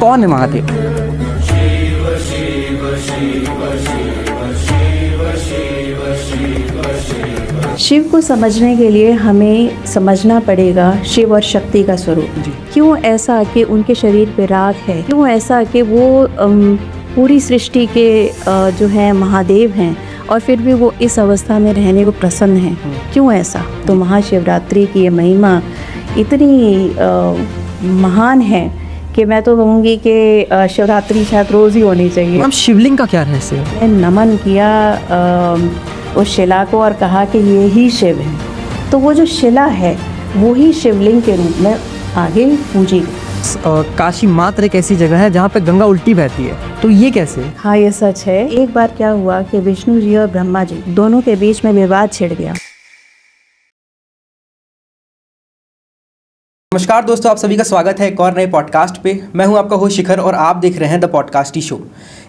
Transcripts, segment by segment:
कौन है महादेव? शिव को समझने के लिए हमें समझना पड़ेगा शिव और शक्ति का स्वरूप। क्यों ऐसा कि उनके शरीर पे राग है, क्यों ऐसा कि वो पूरी सृष्टि के जो है महादेव हैं और फिर भी वो इस अवस्था में रहने को प्रसन्न हैं, क्यों ऐसा? तो महाशिवरात्रि की ये महिमा इतनी महान है कि मैं तो कहूँगी कि शिवरात्रि शायद रोज़ ही होनी चाहिए। मैम शिवलिंग का क्या रहस्य है? मैंने नमन किया उस शिला को और कहा कि ये ही शिव है। तो वो जो शिला है वो ही शिवलिंग के रूप में आगे पूजी। काशी मात्र एक ऐसी जगह है जहाँ पे गंगा उल्टी बहती है, तो ये कैसे? हाँ, ये सच है। एक बार क्या हुआ कि विष्णु जी और ब्रह्मा जी दोनों के बीच में विवाद छिड़ गया। नमस्कार दोस्तों, आप सभी का स्वागत है एक और नए पॉडकास्ट पे। मैं हूं आपका होस्ट शिखर और आप देख रहे हैं द पॉडकास्टी शो,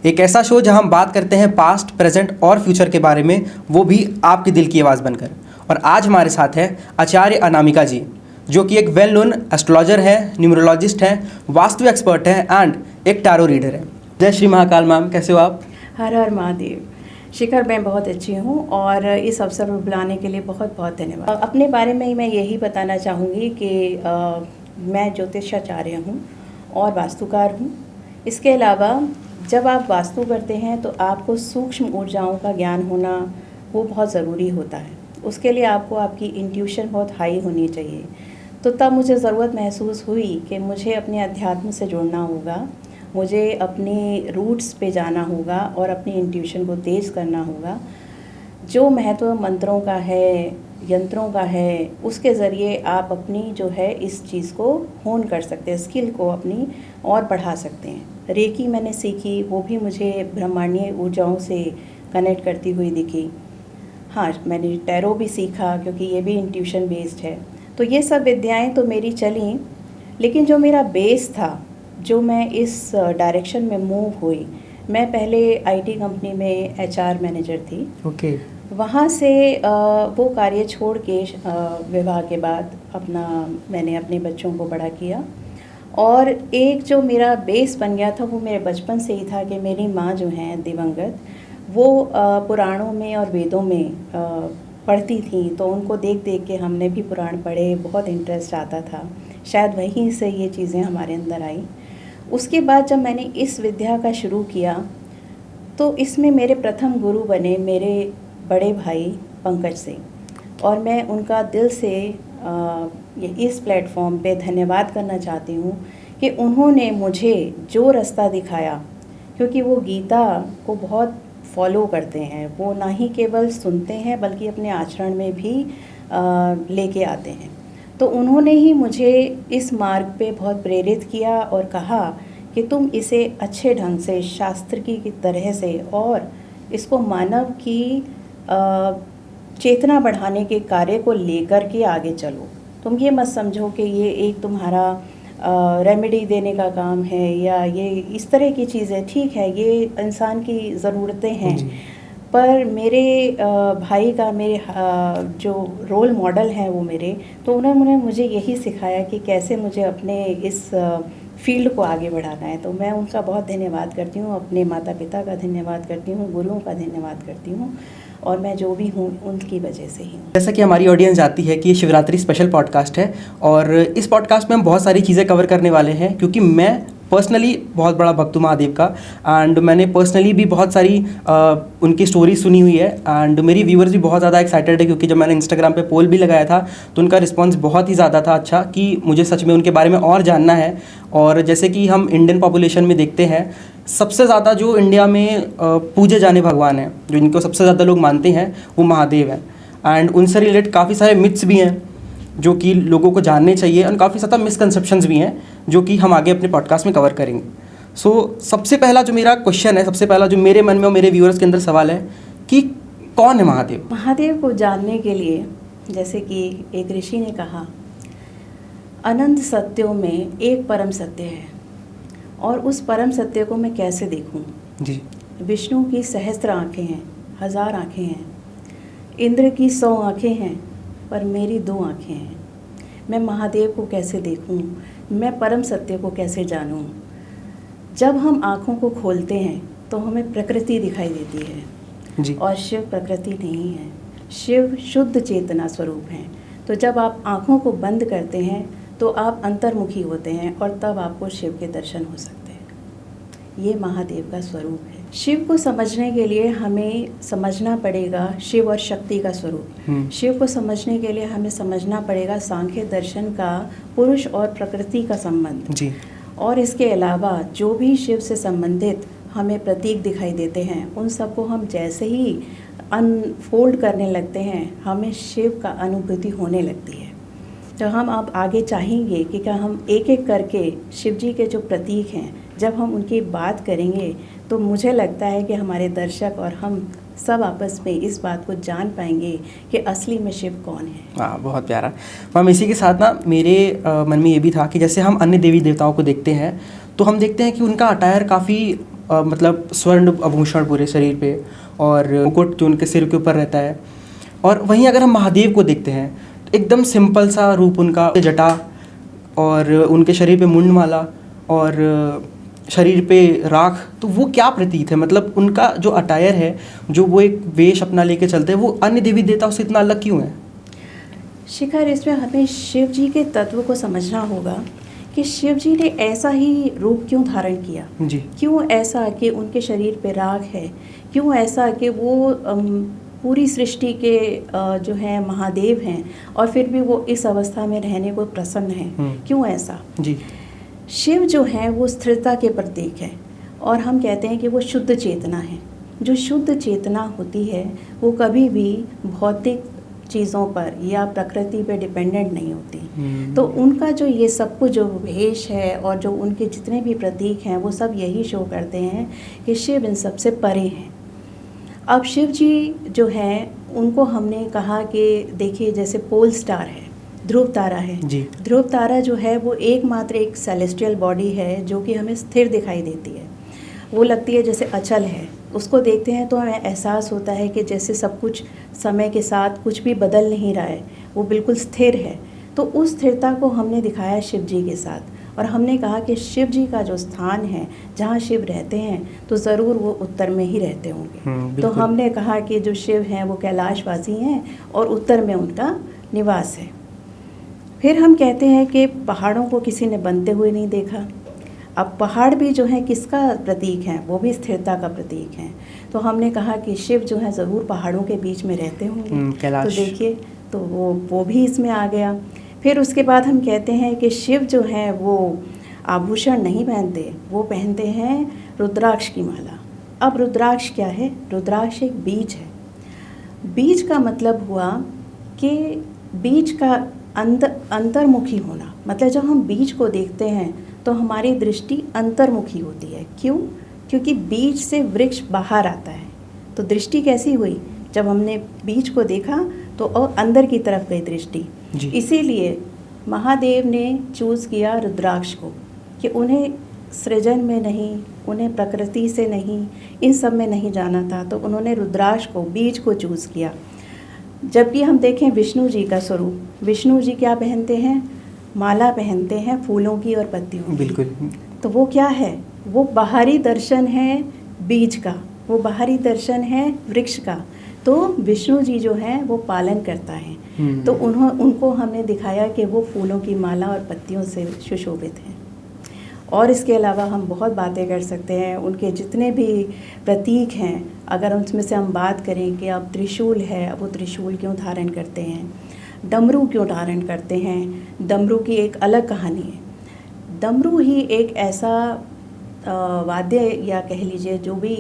एक ऐसा शो जहां हम बात करते हैं पास्ट, प्रेजेंट और फ्यूचर के बारे में, वो भी आपके दिल की आवाज़ बनकर। और आज हमारे साथ है आचार्य अनामिका जी, जो कि एक वेल नोन एस्ट्रोलॉजर है, न्यूमरोलॉजिस्ट हैं, वास्तु एक्सपर्ट हैं एंड एक टैरो रीडर है। जय श्री महाकाल मैम, कैसे हो आप? हर हर महादेव। शिखर, मैं बहुत अच्छी हूँ और इस अवसर पर बुलाने के लिए बहुत बहुत धन्यवाद। अपने बारे में मैं यही बताना चाहूँगी कि मैं ज्योतिषाचार्य हूँ और वास्तुकार हूँ। इसके अलावा जब आप वास्तु करते हैं तो आपको सूक्ष्म ऊर्जाओं का ज्ञान होना वो बहुत ज़रूरी होता है। उसके लिए आपको आपकी इंट्यूशन बहुत हाई होनी चाहिए। तो तब मुझे ज़रूरत महसूस हुई कि मुझे अपने अध्यात्म से जुड़ना होगा, मुझे अपने रूट्स पे जाना होगा और अपनी इंट्यूशन को तेज़ करना होगा। जो महत्व मंत्रों का है, यंत्रों का है, उसके ज़रिए आप अपनी जो है इस चीज़ को होन कर सकते हैं, स्किल को अपनी और बढ़ा सकते हैं। रेकी मैंने सीखी, वो भी मुझे ब्रह्मांडीय ऊर्जाओं से कनेक्ट करती हुई दिखी। हाँ, मैंने टैरो भी सीखा क्योंकि ये भी इंट्यूशन बेस्ड है। तो ये सब विद्याएं तो मेरी चलीं, लेकिन जो मेरा बेस था, जो मैं इस डायरेक्शन में मूव हुई, मैं पहले आईटी कंपनी में एचआर मैनेजर थी। ओके। वहाँ से वो कार्य छोड़ के विवाह के बाद मैंने अपने बच्चों को बड़ा किया। और एक जो मेरा बेस बन गया था वो मेरे बचपन से ही था कि मेरी माँ जो हैं दिवंगत, वो पुराणों में और वेदों में पढ़ती थी। तो उनको देख देख के हमने भी पुराण पढ़े, बहुत इंटरेस्ट आता था। शायद वहीं से ये चीज़ें हमारे अंदर आई। उसके बाद जब मैंने इस विद्या का शुरू किया तो इसमें मेरे प्रथम गुरु बने मेरे बड़े भाई पंकज सिंह, और मैं उनका दिल से इस प्लेटफॉर्म पे धन्यवाद करना चाहती हूँ कि उन्होंने मुझे जो रास्ता दिखाया, क्योंकि वो गीता को बहुत फॉलो करते हैं। वो ना ही केवल सुनते हैं बल्कि अपने आचरण में भी लेके आते हैं। तो उन्होंने ही मुझे इस मार्ग पे बहुत प्रेरित किया और कहा कि तुम इसे अच्छे ढंग से शास्त्र की तरह से और इसको मानव की चेतना बढ़ाने के कार्य को लेकर के आगे चलो। तुम ये मत समझो कि ये एक तुम्हारा रेमेडी देने का काम है या ये इस तरह की चीज़ें। ठीक है, ये इंसान की ज़रूरतें हैं, पर मेरे भाई का, मेरे जो रोल मॉडल हैं वो मेरे, तो उन्होंने मुझे यही सिखाया कि कैसे मुझे अपने इस फील्ड को आगे बढ़ाना है। तो मैं उनका बहुत धन्यवाद करती हूँ, अपने माता पिता का धन्यवाद करती हूँ, गुरुओं का धन्यवाद करती हूँ, और मैं जो भी हूँ उनकी वजह से ही हूँ। जैसा कि हमारी ऑडियंस जानती है कि ये शिवरात्रि स्पेशल पॉडकास्ट है और इस पॉडकास्ट में हम बहुत सारी चीज़ें कवर करने वाले हैं, क्योंकि मैं पर्सनली बहुत बड़ा भक्त हूँ महादेव का एंड मैंने पर्सनली भी बहुत सारी उनकी स्टोरी सुनी हुई है एंड मेरी व्यूअर्स भी बहुत ज़्यादा एक्साइटेड है, क्योंकि जब मैंने इंस्टाग्राम पे पोल भी लगाया था तो उनका रिस्पांस बहुत ही ज़्यादा था अच्छा, कि मुझे सच में उनके बारे में और जानना है। और जैसे कि हम इंडियन पॉपुलेशन में देखते हैं, सबसे ज़्यादा जो इंडिया में पूजे जाने भगवान हैं, जो इनको सबसे ज़्यादा लोग मानते हैं, वो महादेव हैं। एंड उनसे रिलेटेड काफ़ी सारे मिथ्स भी हैं जो कि लोगों को जानने चाहिए, और काफ़ी ज़्यादा मिसकंसेप्शंस भी हैं जो कि हम आगे अपने पॉडकास्ट में कवर करेंगे। सबसे पहला जो मेरा क्वेश्चन है, सबसे पहला जो मेरे मन में और मेरे व्यूअर्स के अंदर सवाल है कि कौन है महादेव? महादेव को जानने के लिए, जैसे कि एक ऋषि ने कहा, अनंत सत्यों में एक परम सत्य है, और उस परम सत्य को मैं कैसे देखूं? जी। विष्णु की सहस्त्र आँखें हैं, 1000 आँखें हैं, इंद्र की 100 आँखें हैं, पर मेरी 2 आँखें हैं। मैं महादेव को कैसे देखूं? मैं परम सत्य को कैसे जानूं? जब हम आँखों को खोलते हैं तो हमें प्रकृति दिखाई देती है जी। और शिव प्रकृति नहीं है, शिव शुद्ध चेतना स्वरूप हैं। तो जब आप आँखों को बंद करते हैं तो आप अंतर्मुखी होते हैं और तब आपको शिव के दर्शन हो सकते हैं। ये महादेव का स्वरूप है। शिव को समझने के लिए हमें समझना पड़ेगा शिव और शक्ति का स्वरूप। शिव को समझने के लिए हमें समझना पड़ेगा सांख्य दर्शन का पुरुष और प्रकृति का संबंध जी। और इसके अलावा जो भी शिव से संबंधित हमें प्रतीक दिखाई देते हैं उन सबको हम जैसे ही अनफोल्ड करने लगते हैं हमें शिव का अनुभूति होने लगती है। तो हम अब आगे चाहेंगे कि क्या हम एक एक करके शिव जी के जो प्रतीक हैं जब हम उनकी बात करेंगे तो मुझे लगता है कि हमारे दर्शक और हम सब आपस में इस बात को जान पाएंगे कि असली में शिव कौन है। हाँ, बहुत प्यारा मैम। इसी के साथ ना मेरे मन में ये भी था कि जैसे हम अन्य देवी देवताओं को देखते हैं तो हम देखते हैं कि उनका अटायर काफ़ी मतलब स्वर्ण आभूषण पूरे शरीर पे और मुकुट जो उनके सिर के ऊपर रहता है। और वहीं अगर हम महादेव को देखते हैं तो एकदम सिंपल सा रूप उनका, जटा और उनके शरीर पे मुंडमाला और शरीर पे राख। तो वो क्या प्रतीक है, मतलब उनका जो अटायर है, जो वो एक वेश अपना लेके चलते हैं, वो अन्य देवी देवताओं से इतना अलग क्यों है? शिखर, इसमें हमें शिव जी के तत्व को समझना होगा कि शिव जी ने ऐसा ही रूप क्यों धारण किया जी। क्यों ऐसा कि उनके शरीर पे राख है, क्यों ऐसा कि वो पूरी सृष्टि के जो हैं महादेव हैं और फिर भी वो इस अवस्था में रहने को प्रसन्न हैं, क्यों ऐसा? जी। शिव जो है वो स्थिरता के प्रतीक है और हम कहते हैं कि वो शुद्ध चेतना है। जो शुद्ध चेतना होती है वो कभी भी भौतिक चीज़ों पर या प्रकृति पे डिपेंडेंट नहीं होती। तो उनका जो ये सब कुछ जो भेष है और जो उनके जितने भी प्रतीक हैं वो सब यही शो करते हैं कि शिव इन सबसे परे हैं। अब शिव जी जो हैं उनको हमने कहा कि देखिए जैसे पोल स्टार है, ध्रुव तारा है जी। ध्रुव तारा जो है वो एकमात्र एक सेलेस्टियल बॉडी है जो कि हमें स्थिर दिखाई देती है। वो लगती है जैसे अचल है, उसको देखते हैं तो हमें एहसास होता है कि जैसे सब कुछ समय के साथ कुछ भी बदल नहीं रहा है, वो बिल्कुल स्थिर है। तो उस स्थिरता को हमने दिखाया शिव जी के साथ और हमने कहा कि शिव जी का जो स्थान है जहाँ शिव रहते हैं तो ज़रूर वो उत्तर में ही रहते होंगे। तो हमने कहा कि जो शिव हैं वो कैलाशवासी हैं और उत्तर में उनका निवास है। फिर हम कहते हैं कि पहाड़ों को किसी ने बनते हुए नहीं देखा। अब पहाड़ भी जो है किसका प्रतीक हैं, वो भी स्थिरता का प्रतीक हैं। तो हमने कहा कि शिव जो है ज़रूर पहाड़ों के बीच में रहते होंगे। तो देखिए तो वो भी इसमें आ गया। फिर उसके बाद हम कहते हैं कि शिव जो है वो आभूषण नहीं पहनते, वो पहनते हैं रुद्राक्ष की माला। अब रुद्राक्ष क्या है? रुद्राक्ष एक बीज है। बीज का मतलब हुआ कि बीज का अंतर्मुखी होना, मतलब जब हम बीज को देखते हैं तो हमारी दृष्टि अंतर्मुखी होती है। क्यों? क्योंकि बीज से वृक्ष बाहर आता है। तो दृष्टि कैसी हुई? जब हमने बीज को देखा तो और अंदर की तरफ गई दृष्टि। इसीलिए महादेव ने चूज़ किया रुद्राक्ष को कि उन्हें सृजन में नहीं, उन्हें प्रकृति से नहीं, इन सब में नहीं जाना था, तो उन्होंने रुद्राक्ष को, बीज को चूज़ किया। जबकि हम देखें विष्णु जी का स्वरूप, विष्णु जी क्या पहनते हैं? माला पहनते हैं फूलों की और पत्तियों की। बिल्कुल। तो वो क्या है? वो बाहरी दर्शन है बीज का, वो बाहरी दर्शन है वृक्ष का। तो विष्णु जी जो हैं वो पालन करता है। तो उनको हमने दिखाया कि वो फूलों की माला और पत्तियों से सुशोभित हैं। और इसके अलावा हम बहुत बातें कर सकते हैं। उनके जितने भी प्रतीक हैं, अगर उसमें से हम बात करें कि अब त्रिशूल है, अब वो त्रिशूल क्यों धारण करते हैं, डमरू क्यों धारण करते हैं, डमरू की एक अलग कहानी है। डमरू ही एक ऐसा वाद्य या कह लीजिए जो भी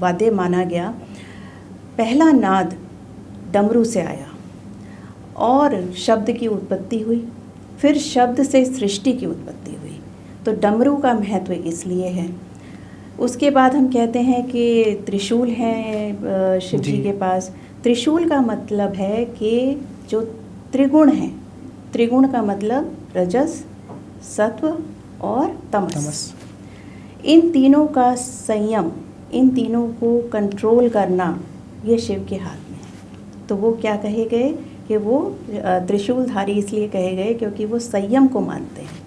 वाद्य माना गया, पहला नाद डमरू से आया और शब्द की उत्पत्ति हुई, फिर शब्द से सृष्टि की उत्पत्ति हुई। तो डमरू का महत्व इसलिए है। उसके बाद हम कहते हैं कि त्रिशूल है शिव जी के पास। त्रिशूल का मतलब है कि जो त्रिगुण हैं, त्रिगुण का मतलब रजस, सत्व और तमस। इन तीनों का संयम, इन तीनों को कंट्रोल करना ये शिव के हाथ में है। तो वो क्या कहे गए कि वो त्रिशूलधारी इसलिए कहे गए क्योंकि वो संयम को मानते हैं।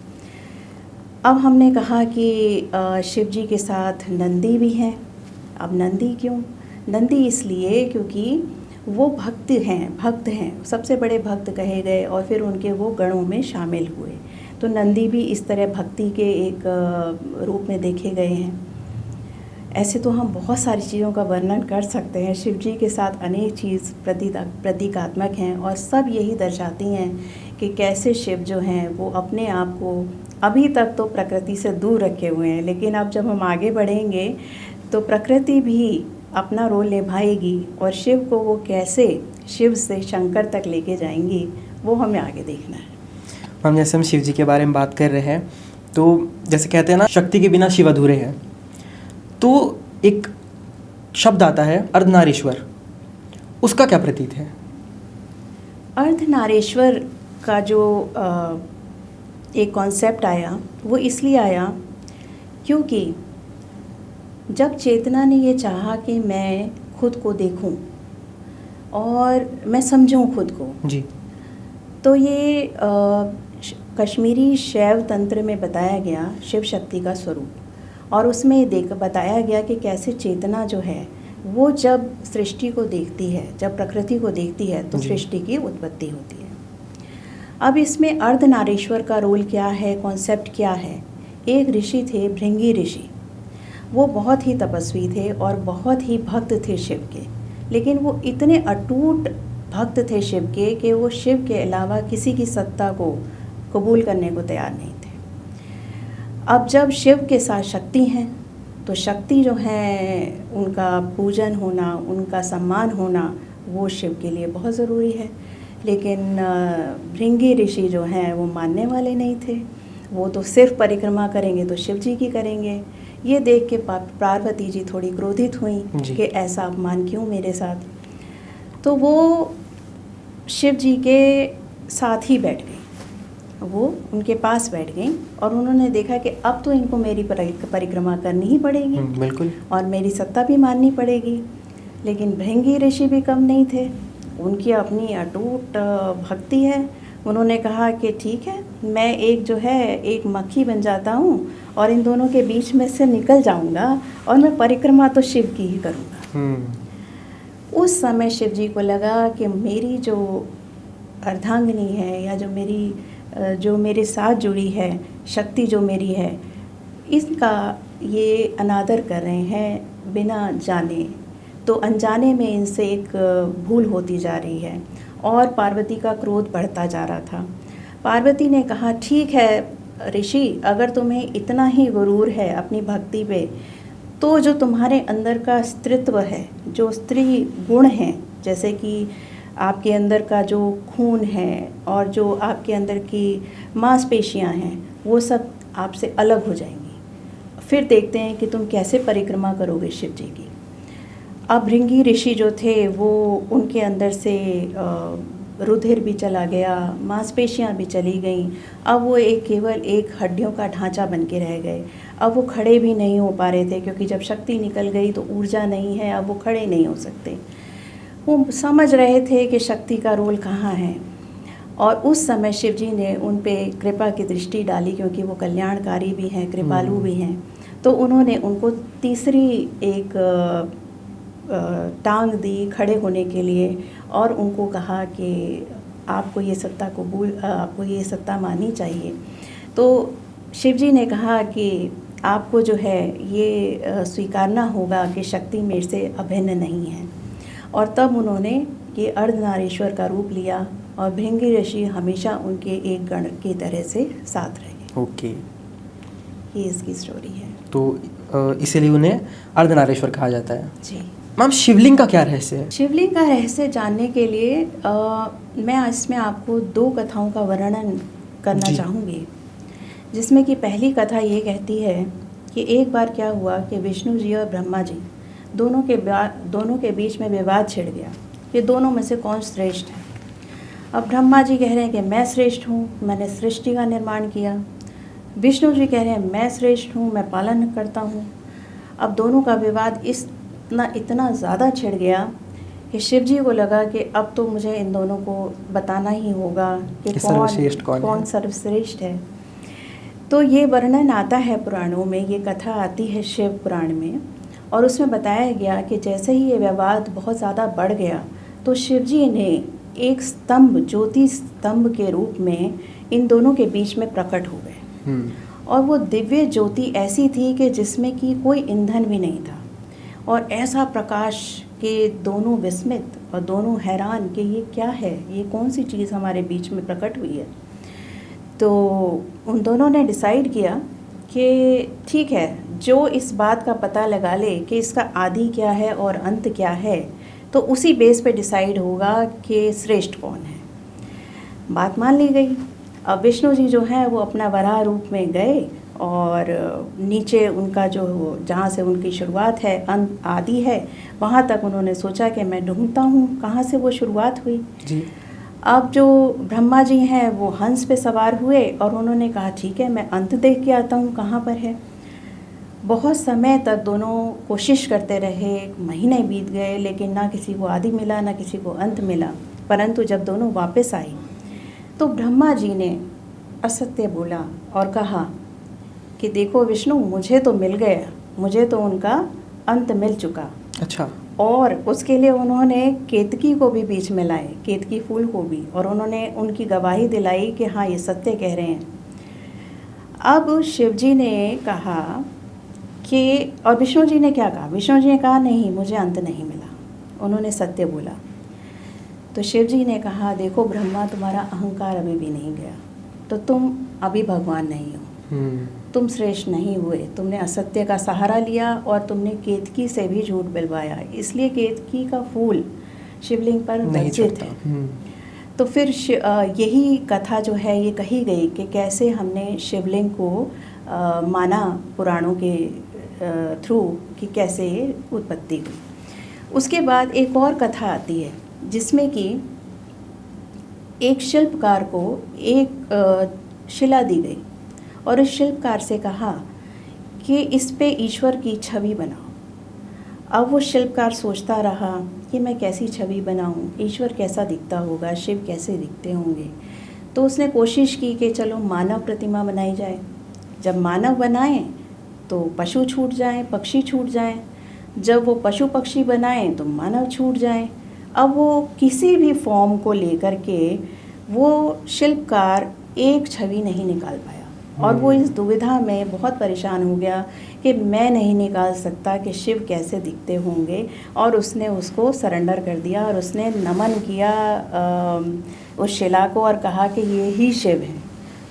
अब हमने कहा कि शिव जी के साथ नंदी भी हैं। अब नंदी क्यों? नंदी इसलिए क्योंकि वो भक्त हैं, सबसे बड़े भक्त कहे गए और फिर उनके वो गणों में शामिल हुए। तो नंदी भी इस तरह भक्ति के एक रूप में देखे गए हैं। ऐसे तो हम बहुत सारी चीज़ों का वर्णन कर सकते हैं। शिव जी के साथ अनेक चीज़ प्रतीकात्मक हैं और सब यही दर्शाती हैं कि कैसे शिव जो हैं वो अपने आप को अभी तक तो प्रकृति से दूर रखे हुए हैं, लेकिन अब जब हम आगे बढ़ेंगे तो प्रकृति भी अपना रोल निभाएगी और शिव को वो कैसे शिव से शंकर तक लेके जाएंगी वो हमें आगे देखना है। हम जैसे हम शिव जी के बारे में बात कर रहे हैं तो जैसे कहते हैं ना, शक्ति के बिना शिव अधूरे हैं। तो एक शब्द आता है अर्धनारीश्वर, उसका क्या प्रतीत है? अर्धनारीश्वर का जो एक कॉन्सेप्ट आया वो इसलिए आया क्योंकि जब चेतना ने ये चाहा कि मैं खुद को देखूं और मैं समझूं खुद को जी, तो ये कश्मीरी शैव तंत्र में बताया गया शिव शक्ति का स्वरूप। और उसमें बताया गया कि कैसे चेतना जो है वो जब सृष्टि को देखती है, जब प्रकृति को देखती है तो सृष्टि की उत्पत्ति होती है। अब इसमें अर्धनारीश्वर का रोल क्या है, कॉन्सेप्ट क्या है? एक ऋषि थे, भृंगी ऋषि। वो बहुत ही तपस्वी थे और बहुत ही भक्त थे शिव के, लेकिन वो इतने अटूट भक्त थे शिव के कि वो शिव के अलावा किसी की सत्ता को कबूल करने को तैयार नहीं थे। अब जब शिव के साथ शक्ति हैं तो शक्ति जो है उनका पूजन होना, उनका सम्मान होना वो शिव के लिए बहुत ज़रूरी है। लेकिन भृंगी ऋषि जो हैं वो मानने वाले नहीं थे। वो तो सिर्फ परिक्रमा करेंगे तो शिव जी की करेंगे। ये देख के पार्वती जी थोड़ी क्रोधित हुई कि ऐसा अपमान क्यों मेरे साथ। तो वो शिव जी के साथ ही बैठ गई, वो उनके पास बैठ गई और उन्होंने देखा कि अब तो इनको मेरी परिक्रमा करनी ही पड़ेगी, बिल्कुल, और मेरी सत्ता भी माननी पड़ेगी। लेकिन भृंगी ऋषि भी कम नहीं थे, उनकी अपनी अटूट भक्ति है। उन्होंने कहा कि ठीक है, मैं एक मक्खी बन जाता हूँ और इन दोनों के बीच में से निकल जाऊँगा और मैं परिक्रमा तो शिव की ही करूँगा। उस समय शिव जी को लगा कि मेरी जो अर्धांगिनी है या जो मेरे साथ जुड़ी है शक्ति जो मेरी है, इसका ये अनादर कर रहे हैं बिना जाने। तो अनजाने में इनसे एक भूल होती जा रही है और पार्वती का क्रोध बढ़ता जा रहा था। पार्वती ने कहा ठीक है ऋषि, अगर तुम्हें इतना ही गुरूर है अपनी भक्ति पे, तो जो तुम्हारे अंदर का स्त्रीत्व है, जो स्त्री गुण हैं, जैसे कि आपके अंदर का जो खून है और जो आपके अंदर की मांसपेशियां हैं, वो सब आपसे अलग हो जाएंगी। फिर देखते हैं कि तुम कैसे परिक्रमा करोगे शिव जी की। अब भृंगी ऋषि जो थे वो उनके अंदर से रुधिर भी चला गया, मांसपेशियां भी चली गईं। अब वो केवल एक हड्डियों का ढांचा बन के रह गए। अब वो खड़े भी नहीं हो पा रहे थे क्योंकि जब शक्ति निकल गई तो ऊर्जा नहीं है, अब वो खड़े नहीं हो सकते। वो समझ रहे थे कि शक्ति का रोल कहाँ है। और उस समय शिव जी ने उन पे कृपा की दृष्टि डाली, क्योंकि वो कल्याणकारी भी हैं, कृपालु भी हैं। तो उन्होंने उनको तीसरी एक टांग दी खड़े होने के लिए और उनको कहा कि आपको ये सत्ता माननी चाहिए। तो शिव जी ने कहा कि आपको जो है ये स्वीकारना होगा कि शक्ति मेरे से अभिन्न नहीं है। और तब उन्होंने ये अर्धनारीश्वर का रूप लिया और भृंगी ऋषि हमेशा उनके एक गण की तरह से साथ रहे। ओके, ये इसकी स्टोरी है। तो इसीलिए उन्हें अर्धनारीश्वर कहा जाता है। जी मैम, शिवलिंग का क्या रहस्य है? शिवलिंग का रहस्य जानने के लिए मैं इसमें आपको 2 कथाओं का वर्णन करना चाहूँगी, जिसमें कि पहली कथा ये कहती है कि एक बार क्या हुआ कि विष्णु जी और ब्रह्मा जी दोनों के बीच में विवाद छिड़ गया कि दोनों में से कौन श्रेष्ठ है। अब ब्रह्मा जी कह रहे हैं कि मैं श्रेष्ठ हूँ, मैंने सृष्टि का निर्माण किया। विष्णु जी कह रहे हैं मैं श्रेष्ठ हूँ, मैं पालन करता हूँ। अब दोनों का विवाद इतना ज़्यादा छिड़ गया कि शिव जी को लगा कि अब तो मुझे इन दोनों को बताना ही होगा कि कौन सर्वश्रेष्ठ है। तो ये वर्णन आता है पुराणों में, ये कथा आती है शिव पुराण में, और उसमें बताया गया कि जैसे ही ये विवाद बहुत ज़्यादा बढ़ गया तो शिव जी ने एक स्तंभ, ज्योति स्तंभ के रूप में इन दोनों के बीच में प्रकट हो गए। और वो दिव्य ज्योति ऐसी थी कि जिसमें कि कोई ईंधन भी नहीं था, और ऐसा प्रकाश कि दोनों विस्मित और दोनों हैरान कि ये क्या है, ये कौन सी चीज़ हमारे बीच में प्रकट हुई है। तो उन दोनों ने डिसाइड किया कि ठीक है, जो इस बात का पता लगा ले कि इसका आदि क्या है और अंत क्या है, तो उसी बेस पे डिसाइड होगा कि श्रेष्ठ कौन है। बात मान ली गई। अब विष्णु जी जो हैं वो अपना वराह रूप में गए, और नीचे उनका जो जहाँ से उनकी शुरुआत है, अंत आदि है, वहाँ तक उन्होंने सोचा कि मैं ढूंढता हूँ कहाँ से वो शुरुआत हुई जी। अब जो ब्रह्मा जी हैं वो हंस पे सवार हुए और उन्होंने कहा ठीक है, मैं अंत देख के आता हूँ कहाँ पर है। बहुत समय तक दोनों कोशिश करते रहे, महीने बीत गए, लेकिन ना किसी को आदि मिला ना किसी को अंत मिला। परंतु जब दोनों वापस आए तो ब्रह्मा जी ने असत्य बोला और कहा कि देखो विष्णु, मुझे तो मिल गया, मुझे तो उनका अंत मिल चुका। अच्छा। और उसके लिए उन्होंने केतकी को भी बीच में लाए, केतकी फूल को भी, और उन्होंने उनकी गवाही दिलाई कि हाँ ये सत्य कह रहे हैं। अब शिव जी ने कहा कि, और विष्णु जी ने क्या कहा, विष्णु जी ने कहा नहीं, मुझे अंत नहीं मिला, उन्होंने सत्य बोला। तो शिव जी ने कहा देखो ब्रह्मा, तुम्हारा अहंकार अभी भी नहीं गया, तो तुम अभी भगवान नहीं हो, तुम श्रेष्ठ नहीं हुए, तुमने असत्य का सहारा लिया और तुमने केतकी से भी झूठ बिलवाया, इसलिए केतकी का फूल शिवलिंग पर वर्जित है। तो फिर यही कथा जो है ये कही गई कि कैसे हमने शिवलिंग को माना पुराणों के थ्रू कि कैसे ये उत्पत्ति हुई। उसके बाद एक और कथा आती है जिसमें कि एक शिल्पकार को एक शिला दी गई और इस शिल्पकार से कहा कि इस पे ईश्वर की छवि बनाओ। अब वो शिल्पकार सोचता रहा कि मैं कैसी छवि बनाऊं, ईश्वर कैसा दिखता होगा, शिव कैसे दिखते होंगे। तो उसने कोशिश की कि चलो मानव प्रतिमा बनाई जाए। जब मानव बनाएं तो पशु छूट जाएं, पक्षी छूट जाएं। जब वो पशु पक्षी बनाएं तो मानव छूट जाएं। अब वो किसी भी फॉर्म को लेकर के वो शिल्पकार एक छवि नहीं निकाल पाया और वो इस दुविधा में बहुत परेशान हो गया कि मैं नहीं निकाल सकता कि शिव कैसे दिखते होंगे। और उसने उसको सरेंडर कर दिया और उसने नमन किया उस शिला को और कहा कि ये ही शिव है।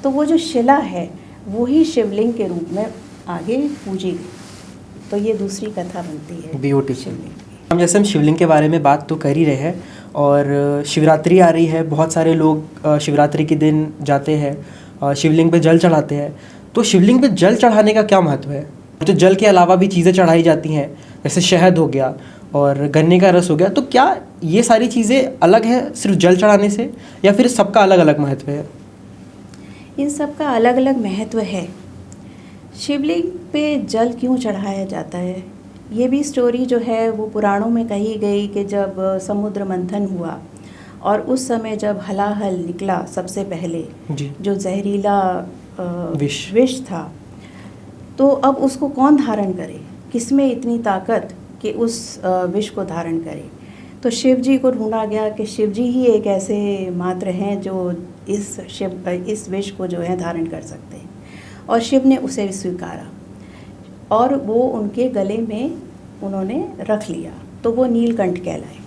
तो वो जो शिला है वो ही शिवलिंग के रूप में आगे पूजी गई। तो ये दूसरी कथा बनती है ब्यूटीफुल। हम शिवलिंग के बारे में बात तो कर ही रहे हैं और शिवरात्रि आ रही है, बहुत सारे लोग शिवरात्रि के दिन जाते हैं शिवलिंग पे जल चढ़ाते हैं। तो शिवलिंग पे जल चढ़ाने का क्या महत्व है? तो जल के अलावा भी चीज़ें चढ़ाई जाती हैं, जैसे शहद हो गया और गन्ने का रस हो गया। तो क्या ये सारी चीज़ें अलग है सिर्फ जल चढ़ाने से, या फिर सबका अलग अलग महत्व है? इन सब का अलग अलग महत्व है। शिवलिंग पे जल क्यों चढ़ाया जाता है, ये भी स्टोरी जो है वो पुराणों में कही गई कि जब समुद्र मंथन हुआ और उस समय जब हलाहल निकला सबसे पहले जी। जो जहरीला विष था, तो अब उसको कौन धारण करे, किसमें इतनी ताकत कि उस विष को धारण करे। तो शिव जी को ढूंढा गया कि शिव जी ही एक ऐसे मात्र हैं जो इस विष को जो है धारण कर सकते हैं। और शिव ने उसे स्वीकारा और वो उनके गले में उन्होंने रख लिया, तो वो नीलकंठ कहलाए।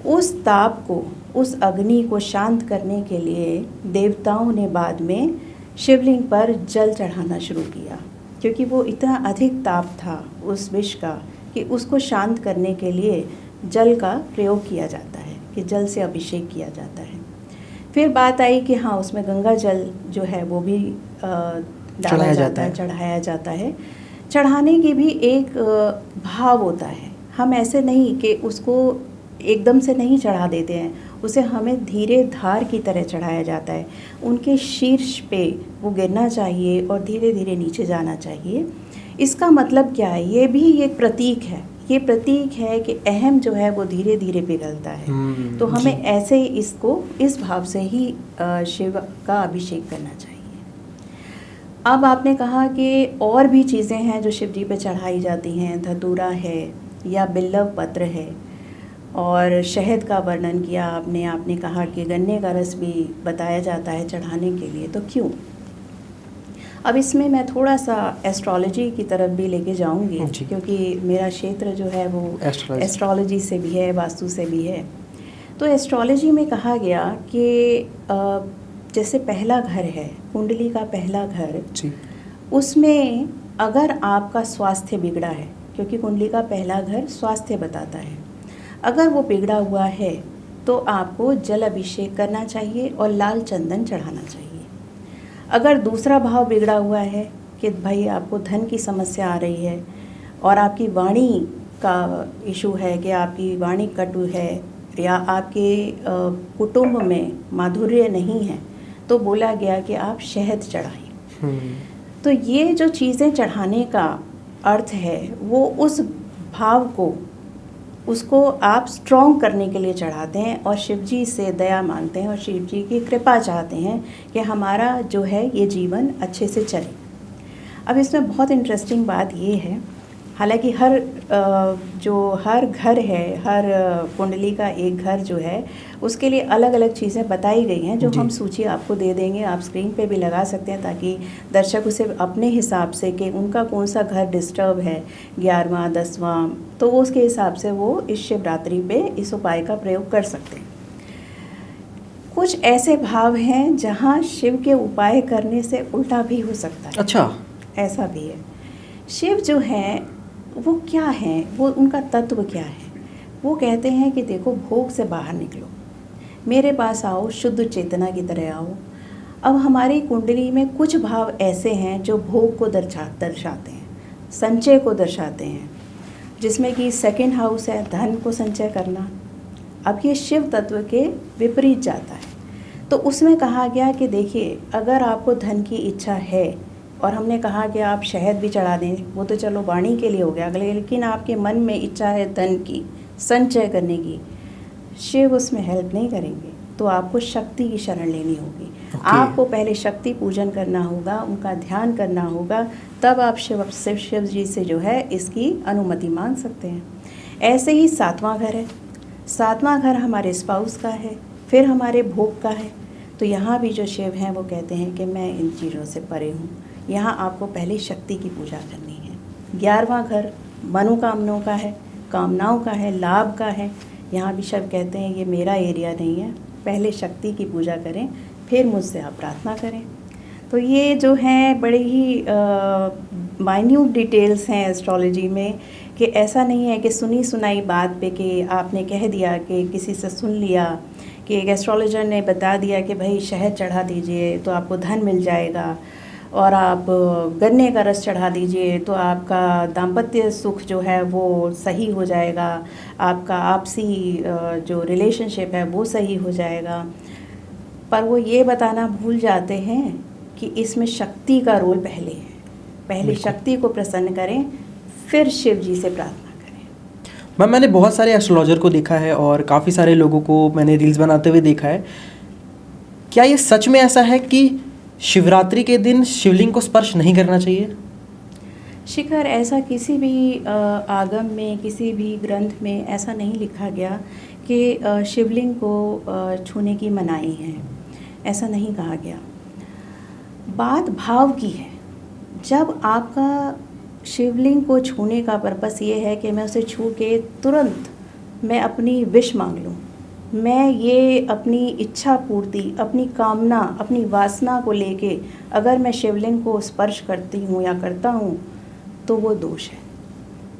उस ताप को, उस अग्नि को शांत करने के लिए देवताओं ने बाद में शिवलिंग पर जल चढ़ाना शुरू किया, क्योंकि वो इतना अधिक ताप था उस विष का कि उसको शांत करने के लिए जल का प्रयोग किया जाता है, कि जल से अभिषेक किया जाता है। फिर बात आई कि हाँ, उसमें गंगा जल जो है वो भी डाला जाता है, चढ़ाया जाता है। चढ़ाने की भी एक भाव होता है। हम ऐसे नहीं कि उसको एकदम से नहीं चढ़ा देते हैं, उसे हमें धीरे धार की तरह चढ़ाया जाता है। उनके शीर्ष पे वो गिरना चाहिए और धीरे धीरे नीचे जाना चाहिए। इसका मतलब क्या है, ये भी एक प्रतीक है। ये प्रतीक है कि अहम जो है वो धीरे धीरे पिघलता है। तो हमें ऐसे इस भाव से ही शिव का अभिषेक करना चाहिए। अब आपने कहा कि और भी चीज़ें हैं जो शिव जी पे चढ़ाई जाती हैं, धतूरा है या बिल्व पत्र है, और शहद का वर्णन किया आपने कहा कि गन्ने का रस भी बताया जाता है चढ़ाने के लिए, तो क्यों? अब इसमें मैं थोड़ा सा एस्ट्रोलॉजी की तरफ भी लेके जाऊंगी, क्योंकि मेरा क्षेत्र जो है वो एस्ट्रोलॉजी से भी है, वास्तु से भी है। तो एस्ट्रोलॉजी में कहा गया कि जैसे पहला घर है, कुंडली का पहला घर, उसमें अगर आपका स्वास्थ्य बिगड़ा है, क्योंकि कुंडली का पहला घर स्वास्थ्य बताता है, अगर वो बिगड़ा हुआ है तो आपको जल अभिषेक करना चाहिए और लाल चंदन चढ़ाना चाहिए। अगर दूसरा भाव बिगड़ा हुआ है कि भाई आपको धन की समस्या आ रही है और आपकी वाणी का इशू है कि आपकी वाणी कटु है या आपके कुटुंब में माधुर्य नहीं है, तो बोला गया कि आप शहद चढ़ाएं। तो ये जो चीज़ें चढ़ाने का अर्थ है वो उस भाव को, उसको आप स्ट्रॉन्ग करने के लिए चढ़ाते हैं और शिव जी से दया मांगते हैं और शिव जी की कृपा चाहते हैं कि हमारा जो है ये जीवन अच्छे से चले। अब इसमें बहुत इंटरेस्टिंग बात ये है, हालांकि हर घर है, हर कुंडली का एक घर जो है उसके लिए अलग अलग चीज़ें बताई गई हैं, जो हम सूची आपको दे देंगे, आप स्क्रीन पे भी लगा सकते हैं ताकि दर्शक उसे अपने हिसाब से कि उनका कौन सा घर डिस्टर्ब है, 11वां 10वां, तो वो उसके हिसाब से वो इस शिवरात्रि पे इस उपाय का प्रयोग कर सकते हैं। कुछ ऐसे भाव हैं जहाँ शिव के उपाय करने से उल्टा भी हो सकता है। अच्छा, ऐसा भी है। शिव जो हैं वो क्या हैं, वो उनका तत्व क्या है? वो कहते हैं कि देखो, भोग से बाहर निकलो, मेरे पास आओ, शुद्ध चेतना की तरह आओ। अब हमारी कुंडली में कुछ भाव ऐसे हैं जो भोग को दर्शाते हैं, संचय को दर्शाते हैं, जिसमें कि सेकंड हाउस है धन को संचय करना। अब ये शिव तत्व के विपरीत जाता है, तो उसमें कहा गया कि देखिए, अगर आपको धन की इच्छा है, और हमने कहा कि आप शहद भी चढ़ा दें, वो तो चलो वाणी के लिए हो गया, लेकिन आपके मन में इच्छा है धन की, संचय करने की, शिव उसमें हेल्प नहीं करेंगे, तो आपको शक्ति की शरण लेनी होगी। आपको पहले शक्ति पूजन करना होगा, उनका ध्यान करना होगा, तब आप शिव जी से जो है इसकी अनुमति मांग सकते हैं। ऐसे ही 7वां घर है, 7वां घर हमारे स्पाउस का है, फिर हमारे भोग का है। तो यहाँ भी जो शिव हैं वो कहते हैं कि मैं इन चीज़ों से परे हूँ, यहाँ आपको पहले शक्ति की पूजा करनी है। 11वां घर मनोकामनाओं का है, कामनाओं का है, लाभ का है। यहाँ भी शिव कहते हैं ये मेरा एरिया नहीं है, पहले शक्ति की पूजा करें, फिर मुझसे आप प्रार्थना करें। तो ये जो हैं बड़े ही माइन्यूट डिटेल्स हैं एस्ट्रोलॉजी में, कि ऐसा नहीं है कि सुनी सुनाई बात पे कि आपने कह दिया कि किसी से सुन लिया कि एक एस्ट्रोलॉजर ने बता दिया कि भाई शहद चढ़ा दीजिए तो आपको धन मिल जाएगा, और आप गन्ने का रस चढ़ा दीजिए तो आपका दाम्पत्य सुख जो है वो सही हो जाएगा, आपका आपसी जो रिलेशनशिप है वो सही हो जाएगा। पर वो ये बताना भूल जाते हैं कि इसमें शक्ति का रोल पहले है, पहले शक्ति को प्रसन्न करें, फिर शिव जी से प्रार्थना करें। मैम, मैंने बहुत सारे एस्ट्रोलॉजर को देखा है और काफ़ी सारे लोगों को मैंने रील्स बनाते हुए देखा है। क्या ये सच में ऐसा है कि शिवरात्रि के दिन शिवलिंग को स्पर्श नहीं करना चाहिए? शिखर, ऐसा किसी भी आगम में, किसी भी ग्रंथ में ऐसा नहीं लिखा गया कि शिवलिंग को छूने की मनाही है, ऐसा नहीं कहा गया। बात भाव की है। जब आपका शिवलिंग को छूने का पर्पस ये है कि मैं उसे छू के तुरंत मैं अपनी विश मांग लूँ, मैं ये अपनी इच्छा पूर्ति, अपनी कामना, अपनी वासना को लेके अगर मैं शिवलिंग को स्पर्श करती हूँ या करता हूँ तो वो दोष है।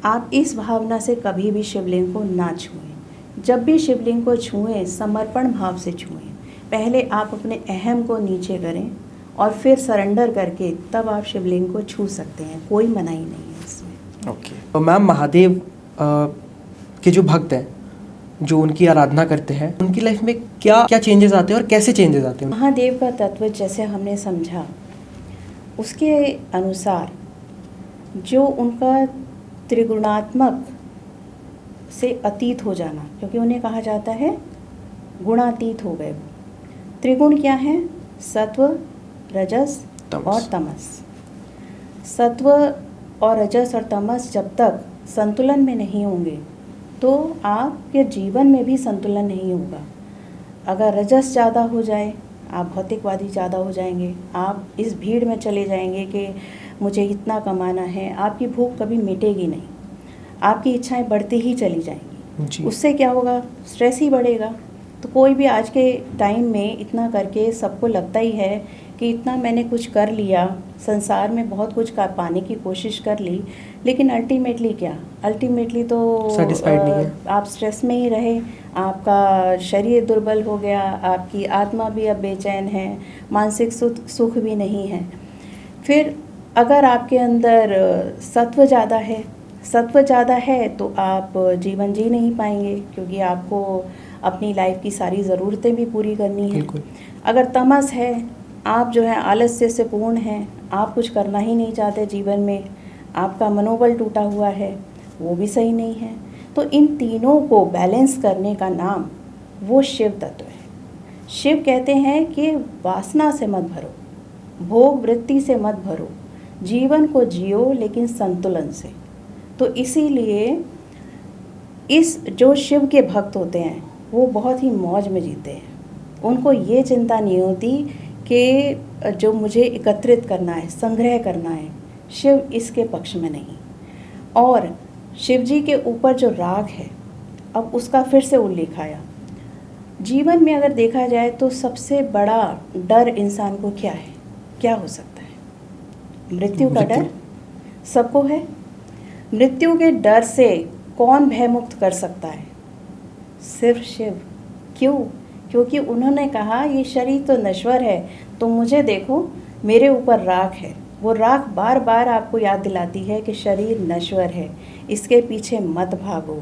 आप इस भावना से कभी भी शिवलिंग को ना छुएं। जब भी शिवलिंग को छुएं, समर्पण भाव से छुएं। पहले आप अपने अहम को नीचे करें और फिर सरेंडर करके तब आप शिवलिंग को छू सकते हैं, कोई मनाही नहीं है इसमें। ओके। तो मैम, महादेव के जो भक्त हैं, जो उनकी आराधना करते हैं, उनकी लाइफ में क्या क्या चेंजेस आते हैं और कैसे चेंजेस आते हैं? महादेव का तत्व जैसे हमने समझा, उसके अनुसार जो उनका त्रिगुणात्मक से अतीत हो जाना, क्योंकि उन्हें कहा जाता है गुणातीत हो गए। त्रिगुण क्या है? सत्व, रजस और तमस। सत्व और रजस और तमस जब तक संतुलन में नहीं होंगे तो आपके जीवन में भी संतुलन नहीं होगा। अगर रजस ज़्यादा हो जाए, आप भौतिकवादी ज़्यादा हो जाएंगे, आप इस भीड़ में चले जाएंगे कि मुझे इतना कमाना है, आपकी भूख कभी मिटेगी नहीं, आपकी इच्छाएं बढ़ती ही चली जाएंगी। उससे क्या होगा? स्ट्रेस ही बढ़ेगा। तो कोई भी आज के टाइम में इतना करके सबको लगता ही है कि इतना मैंने कुछ कर लिया, संसार में बहुत कुछ पाने की कोशिश कर ली, लेकिन अल्टीमेटली क्या? अल्टीमेटली तो सेटिस्फाइड नहीं है। आप स्ट्रेस में ही रहे, आपका शरीर दुर्बल हो गया, आपकी आत्मा भी अब बेचैन है, मानसिक सुख भी नहीं है। फिर अगर आपके अंदर सत्व ज़्यादा है तो आप जीवन जी नहीं पाएंगे, क्योंकि आपको अपनी लाइफ की सारी ज़रूरतें भी पूरी करनी है। अगर तमस है, आप जो है आलस्य से पूर्ण हैं, आप कुछ करना ही नहीं चाहते जीवन में, आपका मनोबल टूटा हुआ है, वो भी सही नहीं है। तो इन तीनों को बैलेंस करने का नाम वो शिव तत्व है। शिव कहते हैं कि वासना से मत भरो, भोग वृत्ति से मत भरो, जीवन को जियो लेकिन संतुलन से। तो इसीलिए इस जो शिव के भक्त होते हैं वो बहुत ही मौज में जीते हैं। उनको ये चिंता नहीं होती कि जो मुझे एकत्रित करना है, संग्रह करना है, शिव इसके पक्ष में नहीं। और शिव जी के ऊपर जो राग है, अब उसका फिर से उल्लेख आया। जीवन में अगर देखा जाए तो सबसे बड़ा डर इंसान को क्या है? क्या हो सकता है? मृत्यु का डर सबको है। मृत्यु के डर से कौन भयमुक्त कर सकता है? सिर्फ शिव। क्यों? क्योंकि उन्होंने कहा ये शरीर तो नश्वर है, तो मुझे देखो, मेरे ऊपर राख है। वो राख बार बार आपको याद दिलाती है कि शरीर नश्वर है, इसके पीछे मत भागो।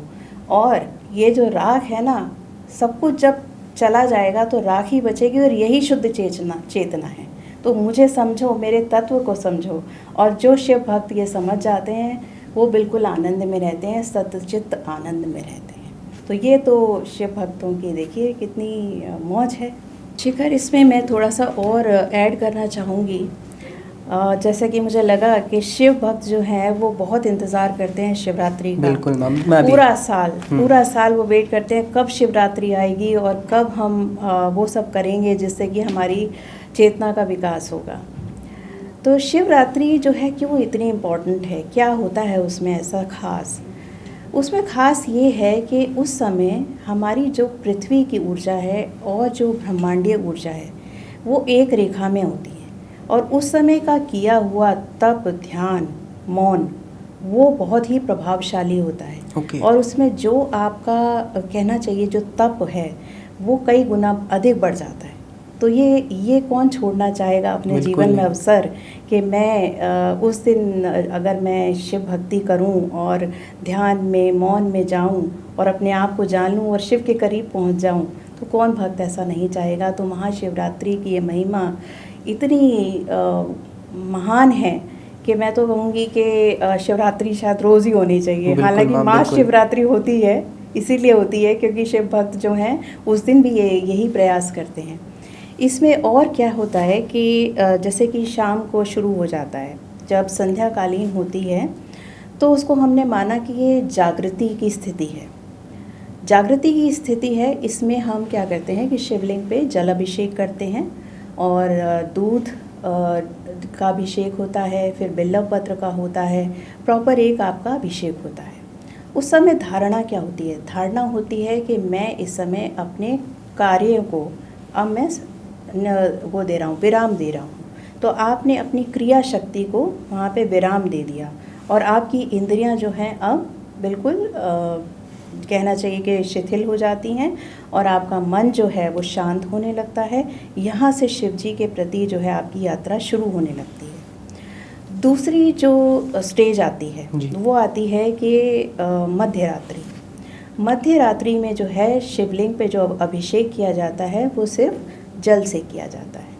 और ये जो राख है ना, सब कुछ जब चला जाएगा तो राख ही बचेगी, और यही शुद्ध चेतना है। तो मुझे समझो, मेरे तत्व को समझो। और जो शिव भक्त ये समझ जाते हैं वो बिल्कुल आनंद में रहते हैं, सतचित्त आनंद में रहते हैं। तो ये तो शिव भक्तों की देखिए कितनी मौज है। शिखर, इसमें मैं थोड़ा सा और ऐड करना चाहूँगी। जैसे कि मुझे लगा कि शिव भक्त जो हैं वो बहुत इंतज़ार करते हैं शिवरात्रि का। बिल्कुल मैम, मैं भी। पूरा साल वो वेट करते हैं कब शिवरात्रि आएगी और कब हम वो सब करेंगे जिससे कि हमारी चेतना का विकास होगा। तो शिवरात्रि जो है क्यों इतनी इम्पोर्टेंट है? क्या होता है उसमें ऐसा ख़ास? उसमें ख़ास ये है कि उस समय हमारी जो पृथ्वी की ऊर्जा है और जो ब्रह्मांडीय ऊर्जा है वो एक रेखा में होती है, और उस समय का किया हुआ तप, ध्यान, मौन वो बहुत ही प्रभावशाली होता है। और उसमें जो आपका कहना चाहिए जो तप है वो कई गुना अधिक बढ़ जाता है। तो ये कौन छोड़ना चाहेगा अपने जीवन में अवसर कि मैं उस दिन अगर मैं शिव भक्ति करूं और ध्यान में, मौन में जाऊं और अपने आप को जान लूं और शिव के करीब पहुंच जाऊं, तो कौन भक्त ऐसा नहीं चाहेगा। तो महाशिवरात्रि की ये महिमा इतनी महान है कि मैं तो कहूँगी कि शिवरात्रि शायद रोज़ ही होनी चाहिए। हालांकि महाशिवरात्रि होती है इसीलिए होती है क्योंकि शिव भक्त जो हैं उस दिन भी यही प्रयास करते हैं। इसमें और क्या होता है कि जैसे कि शाम को शुरू हो जाता है, जब संध्या कालीन होती है तो उसको हमने माना कि ये जागृति की स्थिति है। जागृति की स्थिति है, इसमें हम क्या करते हैं कि शिवलिंग पे जल अभिषेक करते हैं और दूध का अभिषेक होता है, फिर बिल्व पत्र का होता है, प्रॉपर एक आपका अभिषेक होता है। उस समय धारणा क्या होती है? धारणा होती है कि मैं इस समय अपने कार्य को अब मैं वो दे रहा हूँ, विराम दे रहा हूँ। तो आपने अपनी क्रिया शक्ति को वहाँ पे विराम दे दिया और आपकी इंद्रियाँ जो हैं अब बिल्कुल कहना चाहिए कि शिथिल हो जाती हैं और आपका मन जो है वो शांत होने लगता है। यहाँ से शिव जी के प्रति जो है आपकी यात्रा शुरू होने लगती है। दूसरी जो स्टेज आती है वो आती है कि मध्य रात्रि। मध्य रात्रि में जो है शिवलिंग पे जो अभिषेक किया जाता है वो सिर्फ जल से किया जाता है,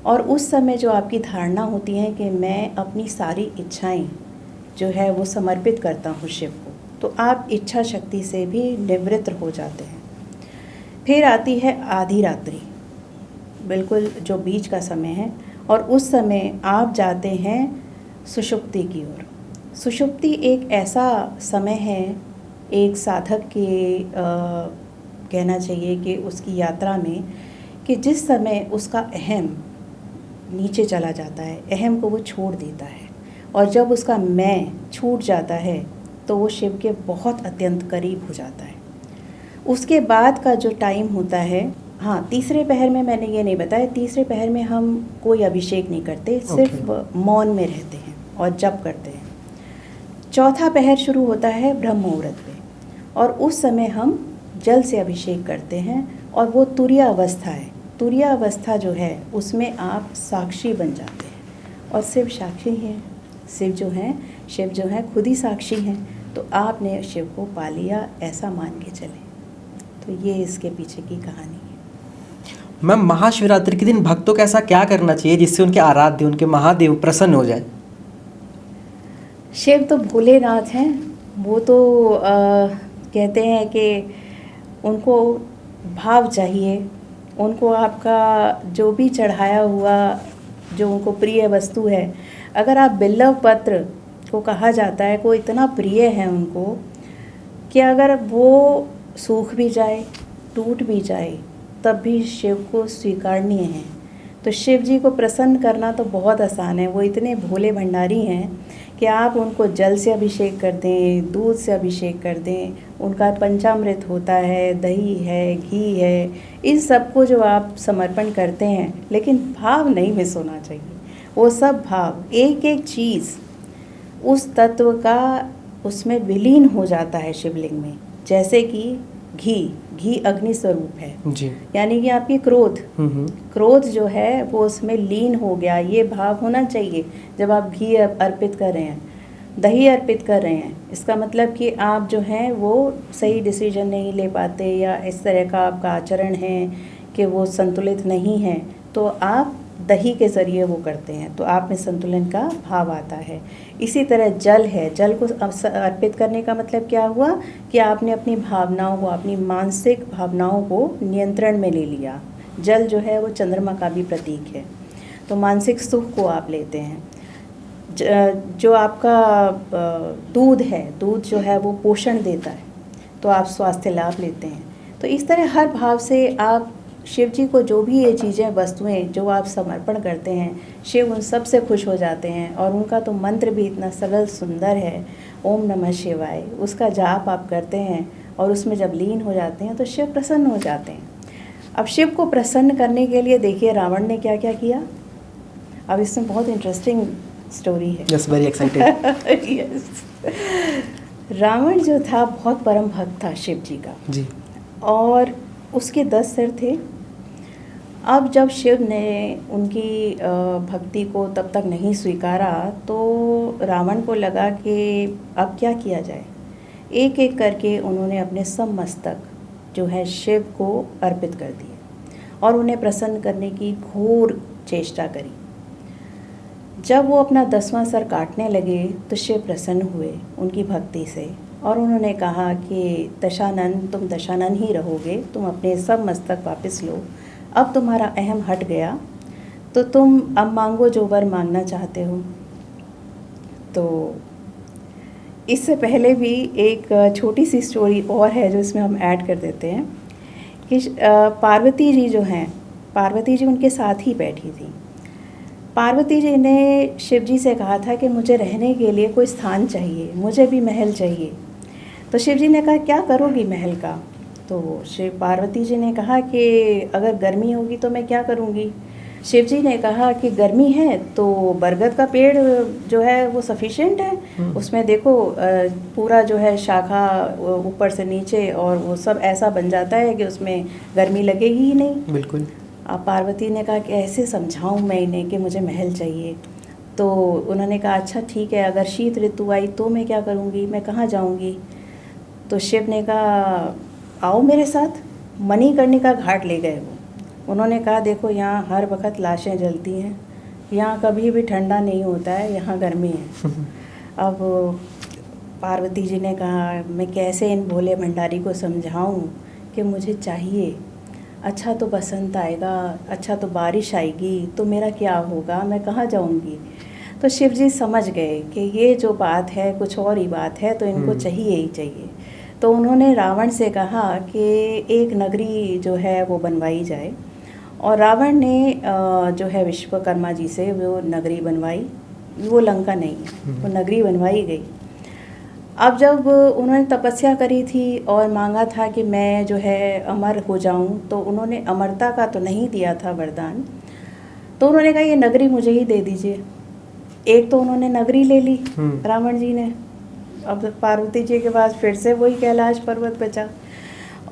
और उस समय जो आपकी धारणा होती है कि मैं अपनी सारी इच्छाएं जो है वो समर्पित करता हूँ शिव को, तो आप इच्छा शक्ति से भी निवृत्त हो जाते हैं। फिर आती है आधी रात्रि, बिल्कुल जो बीच का समय है, और उस समय आप जाते हैं सुषुप्ति की ओर। सुषुप्ति एक ऐसा समय है एक साधक के कहना चाहिए कि उसकी यात्रा में, कि जिस समय उसका अहम नीचे चला जाता है, अहम को वो छोड़ देता है, और जब उसका मैं छूट जाता है तो वो शिव के बहुत अत्यंत करीब हो जाता है। उसके बाद का जो टाइम होता है, हाँ, तीसरे पहर में मैंने ये नहीं बताया, तीसरे पहर में हम कोई अभिषेक नहीं करते, सिर्फ मौन में रहते हैं और जप करते हैं। चौथा पहर शुरू होता है ब्रह्म मुहूर्त पे, और उस समय हम जल से अभिषेक करते हैं, और वो तुरीय अवस्था है। तुरीय अवस्था जो है उसमें आप साक्षी बन जाते हैं, और शिव साक्षी हैं। शिव जो हैं खुद ही साक्षी हैं। तो आपने शिव को पा लिया, ऐसा मान के चलें। तो ये इसके पीछे की कहानी है। मैम, महाशिवरात्रि के दिन भक्तों को ऐसा क्या करना चाहिए जिससे उनके आराध्य, उनके महादेव प्रसन्न हो जाए? शिव तो भोलेनाथ हैं। वो तो कहते हैं कि उनको भाव चाहिए, उनको आपका जो भी चढ़ाया हुआ, जो उनको प्रिय वस्तु है, अगर आप बिल्व पत्र को कहा जाता है वो इतना प्रिय है उनको कि अगर वो सूख भी जाए, टूट भी जाए, तब भी शिव को स्वीकारनीय है। तो शिव जी को प्रसन्न करना तो बहुत आसान है। वो इतने भोले भंडारी हैं कि आप उनको जल से अभिषेक कर दें, दूध से अभिषेक कर दें, उनका पंचामृत होता है, दही है, घी है, इन सबको जो आप समर्पण करते हैं, लेकिन भाव नहीं मिस होना चाहिए। वो सब भाव, एक एक चीज़ उस तत्व का उसमें विलीन हो जाता है शिवलिंग में। जैसे कि घी अग्नि स्वरूप है जी, यानी कि आपकी क्रोध जो है वो उसमें लीन हो गया। ये भाव होना चाहिए जब आप घी अर्पित कर रहे हैं, दही अर्पित कर रहे हैं। इसका मतलब कि आप जो हैं वो सही डिसीजन नहीं ले पाते, या इस तरह का आपका आचरण है कि वो संतुलित नहीं है, तो आप दही के ज़रिए वो करते हैं, तो आप में संतुलन का भाव आता है। इसी तरह जल है, जल को अर्पित करने का मतलब क्या हुआ कि आपने अपनी भावनाओं को, अपनी मानसिक भावनाओं को नियंत्रण में ले लिया। जल जो है वो चंद्रमा का भी प्रतीक है, तो मानसिक सुख को आप लेते हैं। जो आपका दूध है, दूध जो है वो पोषण देता है, तो आप स्वास्थ्य लाभ लेते हैं। तो इस तरह हर भाव से आप शिव जी को जो भी ये चीज़ें, वस्तुएं जो आप समर्पण करते हैं, शिव उन सब से खुश हो जाते हैं। और उनका तो मंत्र भी इतना सरल सुंदर है, ओम नमः शिवाय। उसका जाप आप करते हैं और उसमें जब लीन हो जाते हैं तो शिव प्रसन्न हो जाते हैं। अब शिव को प्रसन्न करने के लिए देखिए रावण ने क्या क्या किया। अब इसमें बहुत इंटरेस्टिंग स्टोरी है। Yes, very excited. Yes, Ravan जो था बहुत परम भक्त था शिव जी का जी, और उसके 10 सिर थे। अब जब शिव ने उनकी भक्ति को तब तक नहीं स्वीकारा, तो रावण को लगा कि अब क्या किया जाए। एक एक करके उन्होंने अपने सब मस्तक जो है शिव को अर्पित कर दिए और उन्हें प्रसन्न करने की घोर चेष्टा करी। जब वो अपना 10वां सर काटने लगे तो शिव प्रसन्न हुए उनकी भक्ति से, और उन्होंने कहा कि दशानन, तुम दशानन ही रहोगे, तुम अपने सब मस्तक वापस लो, अब तुम्हारा अहम हट गया, तो तुम अब मांगो जो वर मांगना चाहते हो। तो इससे पहले भी एक छोटी सी स्टोरी और है जो इसमें हम ऐड कर देते हैं कि पार्वती जी जो हैं, पार्वती जी उनके साथ ही बैठी थी। पार्वती जी ने शिव जी से कहा था कि मुझे रहने के लिए कोई स्थान चाहिए, मुझे भी महल चाहिए। तो शिव जी ने कहा क्या करोगी महल का? तो शिव पार्वती जी ने कहा कि अगर गर्मी होगी तो मैं क्या करूँगी। शिव जी ने कहा कि गर्मी है तो बरगद का पेड़ जो है वो सफिशिएंट है, उसमें देखो पूरा जो है शाखा ऊपर से नीचे और वो सब ऐसा बन जाता है कि उसमें गर्मी लगेगी ही नहीं। बिल्कुल। अब पार्वती ने कहा कि ऐसे समझाऊं मैं इन्हें कि मुझे महल चाहिए। तो उन्होंने कहा अच्छा ठीक है, अगर शीत ऋतु आई तो मैं क्या करूँगी, मैं कहाँ जाऊँगी। तो शिव ने कहा आओ मेरे साथ। मणिकर्णिका घाट ले गए वो। उन्होंने कहा देखो यहाँ हर वक्त लाशें जलती हैं, यहाँ कभी भी ठंडा नहीं होता है, यहाँ गर्मी है। अब पार्वती जी ने कहा मैं कैसे इन भोले भंडारी को समझाऊं कि मुझे चाहिए। अच्छा तो बसंत आएगा, अच्छा तो बारिश आएगी, तो मेरा क्या होगा, मैं कहाँ जाऊंगी। तो शिव जी समझ गए कि ये जो बात है कुछ और ही बात है, तो इनको चाहिए ही चाहिए। तो उन्होंने रावण से कहा कि एक नगरी जो है वो बनवाई जाए, और रावण ने जो है विश्वकर्मा जी से वो नगरी बनवाई। वो लंका नहीं है, वो नगरी बनवाई गई। अब जब उन्होंने तपस्या करी थी और मांगा था कि मैं जो है अमर हो जाऊं, तो उन्होंने अमरता का तो नहीं दिया था वरदान। तो उन्होंने कहा ये नगरी मुझे ही दे दीजिए। एक तो उन्होंने नगरी ले ली रावण जी ने। अब पार्वती जी के पास फिर से वही कैलाश पर्वत बचा।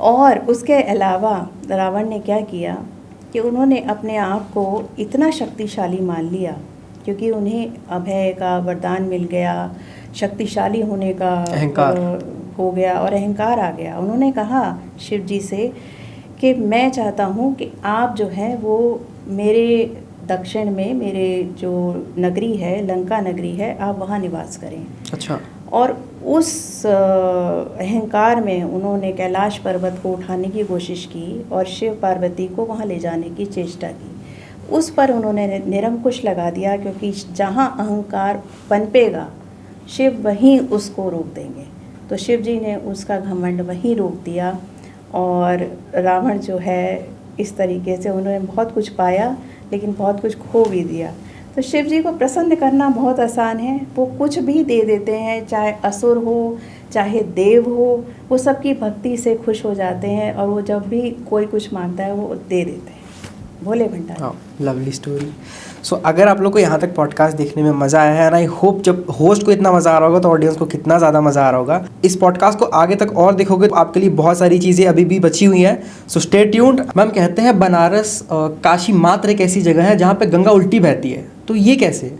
और उसके अलावा रावण ने क्या किया कि उन्होंने अपने आप को इतना शक्तिशाली मान लिया, क्योंकि उन्हें अभय का वरदान मिल गया, शक्तिशाली होने का अहंकार हो गया और अहंकार आ गया। उन्होंने कहा शिव जी से कि मैं चाहता हूँ कि आप जो है वो मेरे दक्षिण में मेरे जो नगरी है, लंका नगरी है, आप वहाँ निवास करें। अच्छा। और उस अहंकार में उन्होंने कैलाश पर्वत को उठाने की कोशिश की और शिव पार्वती को वहाँ ले जाने की चेष्टा की। उस पर उन्होंने निरंकुश लगा दिया, क्योंकि जहाँ अहंकार पनपेगा शिव वहीं उसको रोक देंगे। तो शिव जी ने उसका घमंड वहीं रोक दिया, और रावण जो है इस तरीके से उन्होंने बहुत कुछ पाया लेकिन बहुत कुछ खो भी दिया। तो शिव जी को प्रसन्न करना बहुत आसान है, वो कुछ भी दे देते हैं, चाहे असुर हो चाहे देव हो, वो सबकी भक्ति से खुश हो जाते हैं, और वो जब भी कोई कुछ मांगता है वो दे देते हैं। भोले भंडारी। हाँ, लवली स्टोरी। सो अगर आप लोग को यहाँ तक पॉडकास्ट देखने में मज़ा आया है, एंड आई होप जब होस्ट को इतना मज़ा आ रहा होगा तो ऑडियंस को कितना ज़्यादा मज़ा आ रहा होगा। इस पॉडकास्ट को आगे तक और देखोगे तो आपके लिए बहुत सारी चीज़ें अभी भी बची हुई हैं। So stay tuned. मैम कहते हैं बनारस काशी मात्र एक ऐसी जगह है जहाँ पे गंगा उल्टी बहती है, तो ये कैसे है?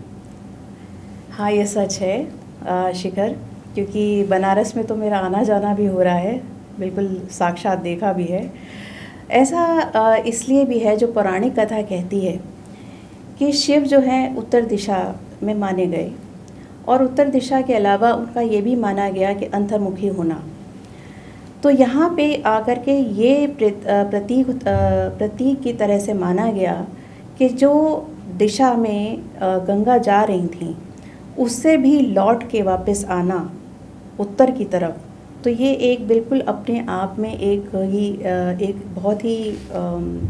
हाँ, ये सच है शिखर, क्योंकि बनारस में तो मेरा आना जाना भी हो रहा है, बिल्कुल साक्षात देखा भी है। ऐसा इसलिए भी है, जो पौराणिक कथा कहती है कि शिव जो हैं उत्तर दिशा में माने गए, और उत्तर दिशा के अलावा उनका ये भी माना गया कि अंतर्मुखी होना। तो यहाँ पे आकर के ये प्रतीक की तरह से माना गया कि जो दिशा में गंगा जा रही थी उससे भी लौट के वापस आना उत्तर की तरफ। तो ये एक बिल्कुल अपने आप में एक बहुत ही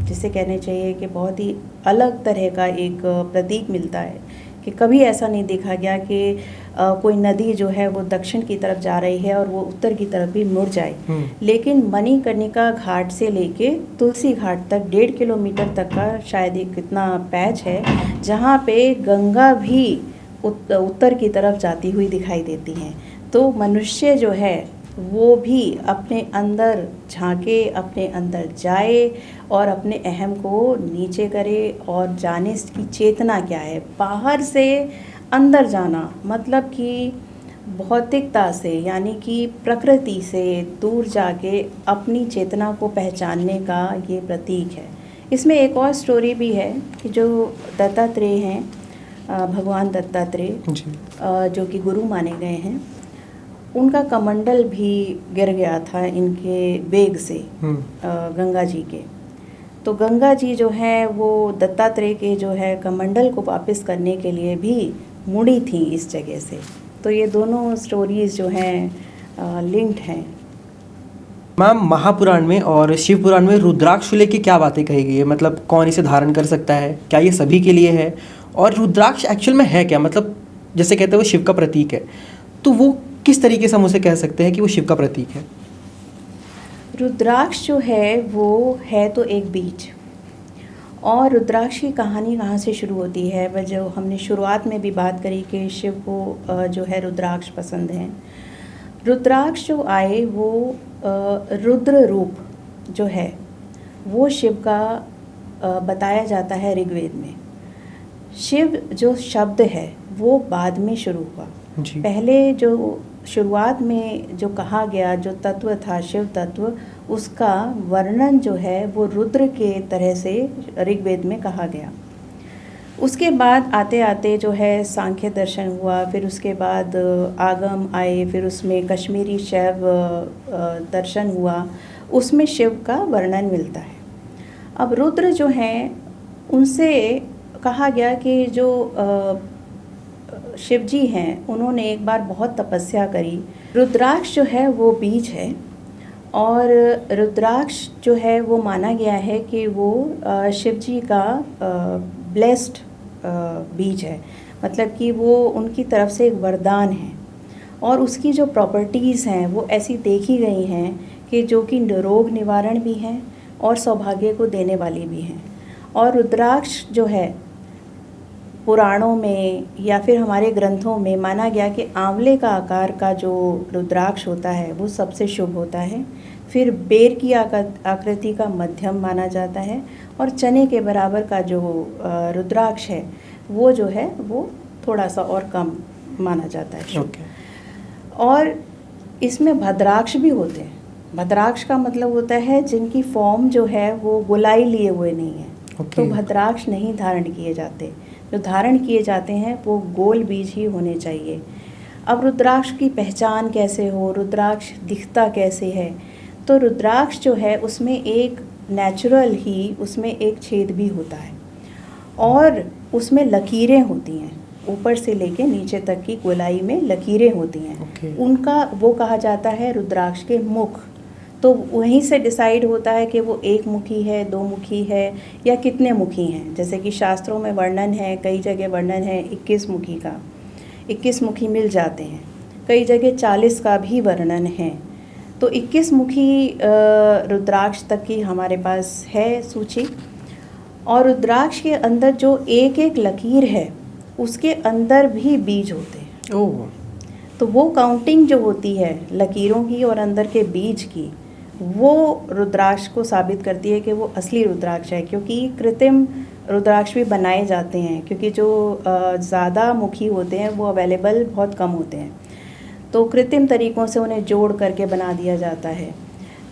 जिसे कहने चाहिए कि बहुत ही अलग तरह का एक प्रतीक मिलता है, कि कभी ऐसा नहीं देखा गया कि कोई नदी जो है वो दक्षिण की तरफ जा रही है और वो उत्तर की तरफ भी मुड़ जाए। लेकिन मणिकर्णिका घाट से लेके तुलसी घाट तक 1.5 किलोमीटर तक का शायद एक कितना पैच है, जहाँ पे गंगा भी उत्तर की तरफ जाती हुई दिखाई देती हैं। तो मनुष्य जो है वो भी अपने अंदर झांके, अपने अंदर जाए और अपने अहम को नीचे करे, और जाने की चेतना क्या है, बाहर से अंदर जाना, मतलब कि भौतिकता से यानी कि प्रकृति से दूर जाके अपनी चेतना को पहचानने का ये प्रतीक है। इसमें एक और स्टोरी भी है कि जो दत्तात्रेय हैं, भगवान दत्तात्रेय जो कि गुरु माने गए हैं, उनका कमंडल भी गिर गया था इनके वेग से गंगा जी के। तो गंगा जी जो है वो दत्तात्रेय के जो है कमंडल को वापस करने के लिए भी मुड़ी थी इस जगह से। तो ये दोनों स्टोरीज जो हैं लिंक्ड हैं। मैम, महापुराण में और शिव पुराण में रुद्राक्ष को लेके क्या बातें कही गई है? मतलब कौन इसे धारण कर सकता है, क्या ये सभी के लिए है, और रुद्राक्ष एक्चुअल में है क्या? मतलब जैसे कहते हैं वो शिव का प्रतीक है, तो वो किस तरीके से हम उसे कह सकते हैं कि वो शिव का प्रतीक है? रुद्राक्ष जो है वो है तो एक बीज, और रुद्राक्ष की कहानी कहाँ से शुरू होती है, वह जो हमने शुरुआत में भी बात करी कि शिव को जो है रुद्राक्ष पसंद हैं। रुद्राक्ष जो आए वो रुद्र रूप जो है वो शिव का बताया जाता है ऋग्वेद में। शिव जो शब्द है वो बाद में शुरू हुआ। पहले जो शुरुआत में जो कहा गया, जो तत्व था शिव तत्व, उसका वर्णन जो है वो रुद्र के तरह से ऋग्वेद में कहा गया। उसके बाद आते आते जो है सांख्य दर्शन हुआ, फिर उसके बाद आगम आए, फिर उसमें कश्मीरी शैव दर्शन हुआ, उसमें शिव का वर्णन मिलता है। अब रुद्र जो हैं उनसे कहा गया कि जो शिव जी हैं उन्होंने एक बार बहुत तपस्या करी। रुद्राक्ष जो है वो बीज है, और रुद्राक्ष जो है वो माना गया है कि वो शिव जी का ब्लेस्ड बीज है, मतलब कि वो उनकी तरफ से एक वरदान है, और उसकी जो प्रॉपर्टीज़ हैं वो ऐसी देखी गई हैं कि जो कि रोग निवारण भी हैं और सौभाग्य को देने वाली भी हैं। और रुद्राक्ष जो है पुराणों में या फिर हमारे ग्रंथों में माना गया कि आंवले का आकार का जो रुद्राक्ष होता है वो सबसे शुभ होता है। फिर बेर की आकृति का मध्यम माना जाता है, और चने के बराबर का जो रुद्राक्ष है वो जो है वो थोड़ा सा और कम माना जाता है शुभ। और इसमें भद्राक्ष भी होते हैं। भद्राक्ष का मतलब होता है जिनकी फॉर्म जो है वो गोलाई लिए हुए नहीं है, तो भद्राक्ष नहीं धारण किए जाते। जो धारण किए जाते हैं वो गोल बीज ही होने चाहिए। अब रुद्राक्ष की पहचान कैसे हो, रुद्राक्ष दिखता कैसे है, तो रुद्राक्ष जो है उसमें एक नेचुरल ही उसमें एक छेद भी होता है, और उसमें लकीरें होती हैं, ऊपर से लेके नीचे तक की गोलाई में लकीरें होती हैं। उनका वो कहा जाता है रुद्राक्ष के मुख। तो वहीं से डिसाइड होता है कि वो एक मुखी है, दो मुखी है, या कितने मुखी हैं। जैसे कि शास्त्रों में वर्णन है, कई जगह वर्णन है 21 मुखी का, 21 मुखी मिल जाते हैं, कई जगह 40 का भी वर्णन है। तो 21 मुखी रुद्राक्ष तक की हमारे पास है सूची। और रुद्राक्ष के अंदर जो एक एक लकीर है उसके अंदर भी बीज होते हैं। ओह, तो वो काउंटिंग जो होती है लकीरों की और अंदर के बीज की, वो रुद्राक्ष को साबित करती है कि वो असली रुद्राक्ष है। क्योंकि कृत्रिम रुद्राक्ष भी बनाए जाते हैं, क्योंकि जो ज़्यादा मुखी होते हैं वो अवेलेबल बहुत कम होते हैं, तो कृत्रिम तरीक़ों से उन्हें जोड़ करके बना दिया जाता है।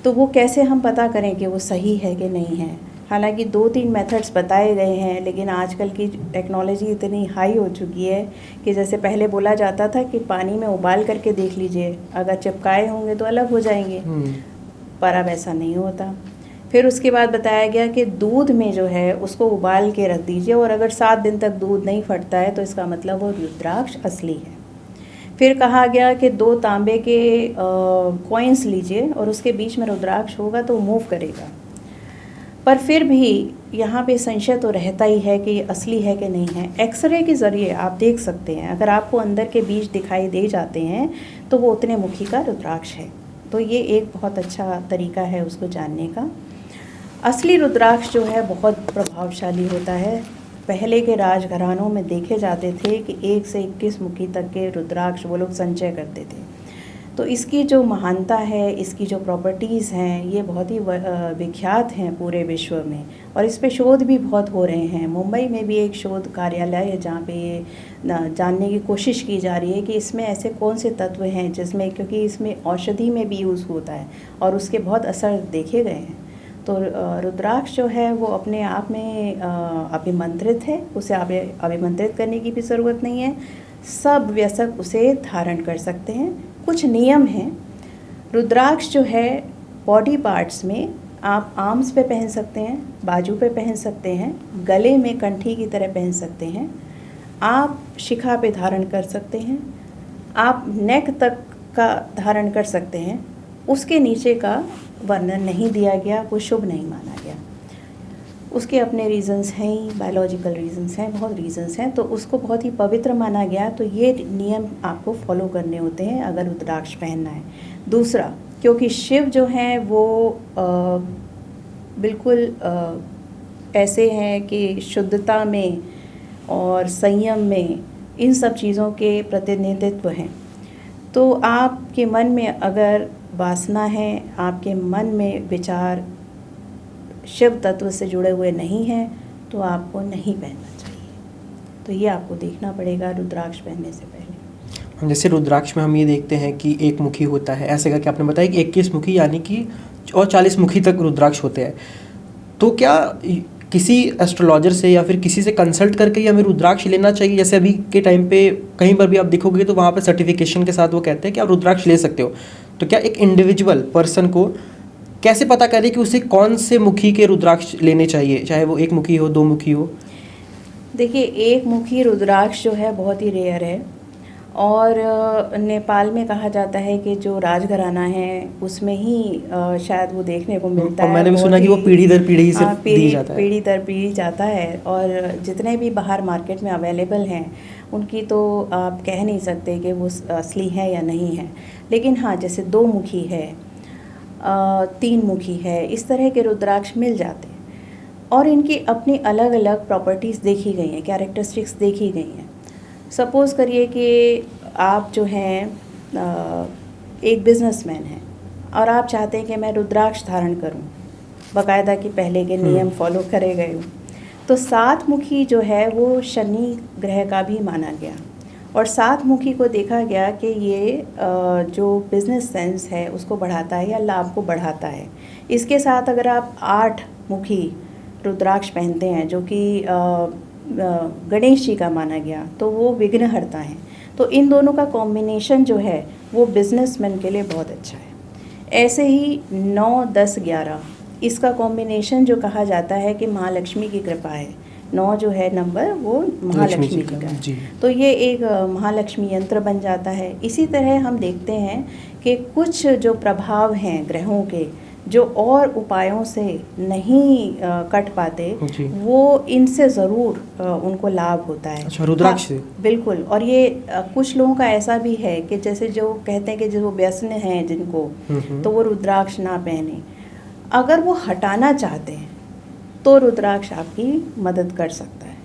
तो वो कैसे हम पता करें कि वो सही है कि नहीं है। हालांकि 2-3 मेथड्स बताए गए हैं, लेकिन आजकल की टेक्नोलॉजी इतनी हाई हो चुकी है कि जैसे पहले बोला जाता था कि पानी में उबाल करके देख लीजिए, अगर चिपकाए होंगे तो अलग हो जाएंगे, पर अब ऐसा नहीं होता। फिर उसके बाद बताया गया कि दूध में जो है उसको उबाल के रख दीजिए, और अगर 7 दिन तक दूध नहीं फटता है तो इसका मतलब वो रुद्राक्ष असली है। फिर कहा गया कि 2 तांबे के कॉइन्स लीजिए और उसके बीच में रुद्राक्ष होगा तो मूव करेगा। पर फिर भी यहाँ पे संशय तो रहता ही है कि ये असली है कि नहीं है। एक्सरे के ज़रिए आप देख सकते हैं, अगर आपको अंदर के बीज दिखाई दे जाते हैं तो वो उतने मुखी का रुद्राक्ष है। तो ये एक बहुत अच्छा तरीका है उसको जानने का। असली रुद्राक्ष जो है बहुत प्रभावशाली होता है। पहले के राजघरानों में देखे जाते थे कि 1 से 21 मुखी तक के रुद्राक्ष वो लोग संचय करते थे। तो इसकी जो महानता है, इसकी जो प्रॉपर्टीज़ हैं, ये बहुत ही विख्यात हैं पूरे विश्व में, और इस पे शोध भी बहुत हो रहे हैं। मुंबई में भी एक शोध कार्यालय है जहाँ पे ये जानने की कोशिश की जा रही है कि इसमें ऐसे कौन से तत्व हैं जिसमें, क्योंकि इसमें औषधि में भी यूज़ होता है और उसके बहुत असर देखे गए हैं। तो रुद्राक्ष जो है वो अपने आप में अभिमंत्रित है, उसे अभिमंत्रित करने की भी ज़रूरत नहीं है। सब वयस्क उसे धारण कर सकते हैं। कुछ नियम हैं। रुद्राक्ष जो है बॉडी पार्ट्स में आप आर्म्स पे पहन सकते हैं, बाजू पे पहन सकते हैं, गले में कंठी की तरह पहन सकते हैं, आप शिखा पे धारण कर सकते हैं, आप नेक तक का धारण कर सकते हैं। उसके नीचे का वर्णन नहीं दिया गया, वो शुभ नहीं माना गया। उसके अपने रीज़न्स हैं ही, बायोलॉजिकल रीज़न्स हैं, बहुत रीज़न्स हैं, तो उसको बहुत ही पवित्र माना गया। तो ये नियम आपको फॉलो करने होते हैं अगर रुद्राक्ष पहनना है। दूसरा, क्योंकि शिव जो हैं वो बिल्कुल ऐसे हैं कि शुद्धता में और संयम में इन सब चीज़ों के प्रतिनिधित्व हैं। तो आपके मन में अगर वासना है, आपके मन में विचार शिव तत्व से जुड़े हुए नहीं हैं, तो आपको नहीं पहनना चाहिए। तो ये आपको देखना पड़ेगा रुद्राक्ष पहनने से पहले। जैसे रुद्राक्ष में हम ये देखते हैं कि एक मुखी होता है, ऐसे करके आपने बताया कि 21 मुखी यानी कि और 40 मुखी तक रुद्राक्ष होते हैं। तो क्या किसी एस्ट्रोलॉजर से या फिर किसी से कंसल्ट करके ही हमें रुद्राक्ष लेना चाहिए? जैसे अभी के टाइम पे कहीं पर भी आप देखोगे तो वहाँ पे सर्टिफिकेशन के साथ वो कहते हैं कि आप रुद्राक्ष ले सकते हो। तो क्या एक इंडिविजुअल पर्सन को कैसे पता करें कि उसे कौन से मुखी के रुद्राक्ष लेने चाहिए, चाहे वो 1 मुखी हो, 2 मुखी हो? देखिए, 1 मुखी रुद्राक्ष जो है बहुत ही रेयर है। और नेपाल में कहा जाता है कि जो राजघराना है उसमें ही शायद वो देखने को मिलता और है। मैंने भी बहुत सुना कि वो ही पीढ़ी दर पीढ़ी से दी पीढ़ी जाता है। पीढ़ी दर पीढ़ी जाता है, और जितने भी बाहर मार्केट में अवेलेबल हैं उनकी तो आप कह नहीं सकते कि वो असली है या नहीं है। लेकिन हाँ, जैसे 2 मुखी है, 3 मुखी है, इस तरह के रुद्राक्ष मिल जाते हैं और इनकी अपनी अलग अलग प्रॉपर्टीज़ देखी गई हैं, कैरेक्टरिस्टिक्स देखी गई हैं। सपोज़ करिए कि आप जो हैं एक बिजनेसमैन हैं और आप चाहते हैं कि मैं रुद्राक्ष धारण करूं, बाकायदा कि पहले के नियम फॉलो करे गए हों, तो 7 मुखी जो है वो शनि ग्रह का भी माना गया और 7 मुखी को देखा गया कि ये जो बिजनेस सेंस है उसको बढ़ाता है या लाभ को बढ़ाता है। इसके साथ अगर आप 8 मुखी रुद्राक्ष पहनते हैं जो कि गणेश जी का माना गया, तो वो विघ्नहर्ता हैं। तो इन दोनों का कॉम्बिनेशन जो है वो बिजनेसमैन के लिए बहुत अच्छा है। ऐसे ही 9, 10, 11 इसका कॉम्बिनेशन जो कहा जाता है कि महालक्ष्मी की कृपा है। 9 जो है नंबर वो महालक्ष्मी जी का है, तो ये एक महालक्ष्मी यंत्र बन जाता है। इसी तरह हम देखते हैं कि कुछ जो प्रभाव हैं ग्रहों के जो और उपायों से नहीं कट पाते, वो इनसे ज़रूर उनको लाभ होता है। अच्छा, रुद्राक्ष से? बिल्कुल। और ये कुछ लोगों का ऐसा भी है कि जैसे जो कहते हैं कि जो व्यसन हैं जिनको, तो वो रुद्राक्ष ना पहने। अगर वो हटाना चाहते हैं तो रुद्राक्ष आपकी मदद कर सकता है।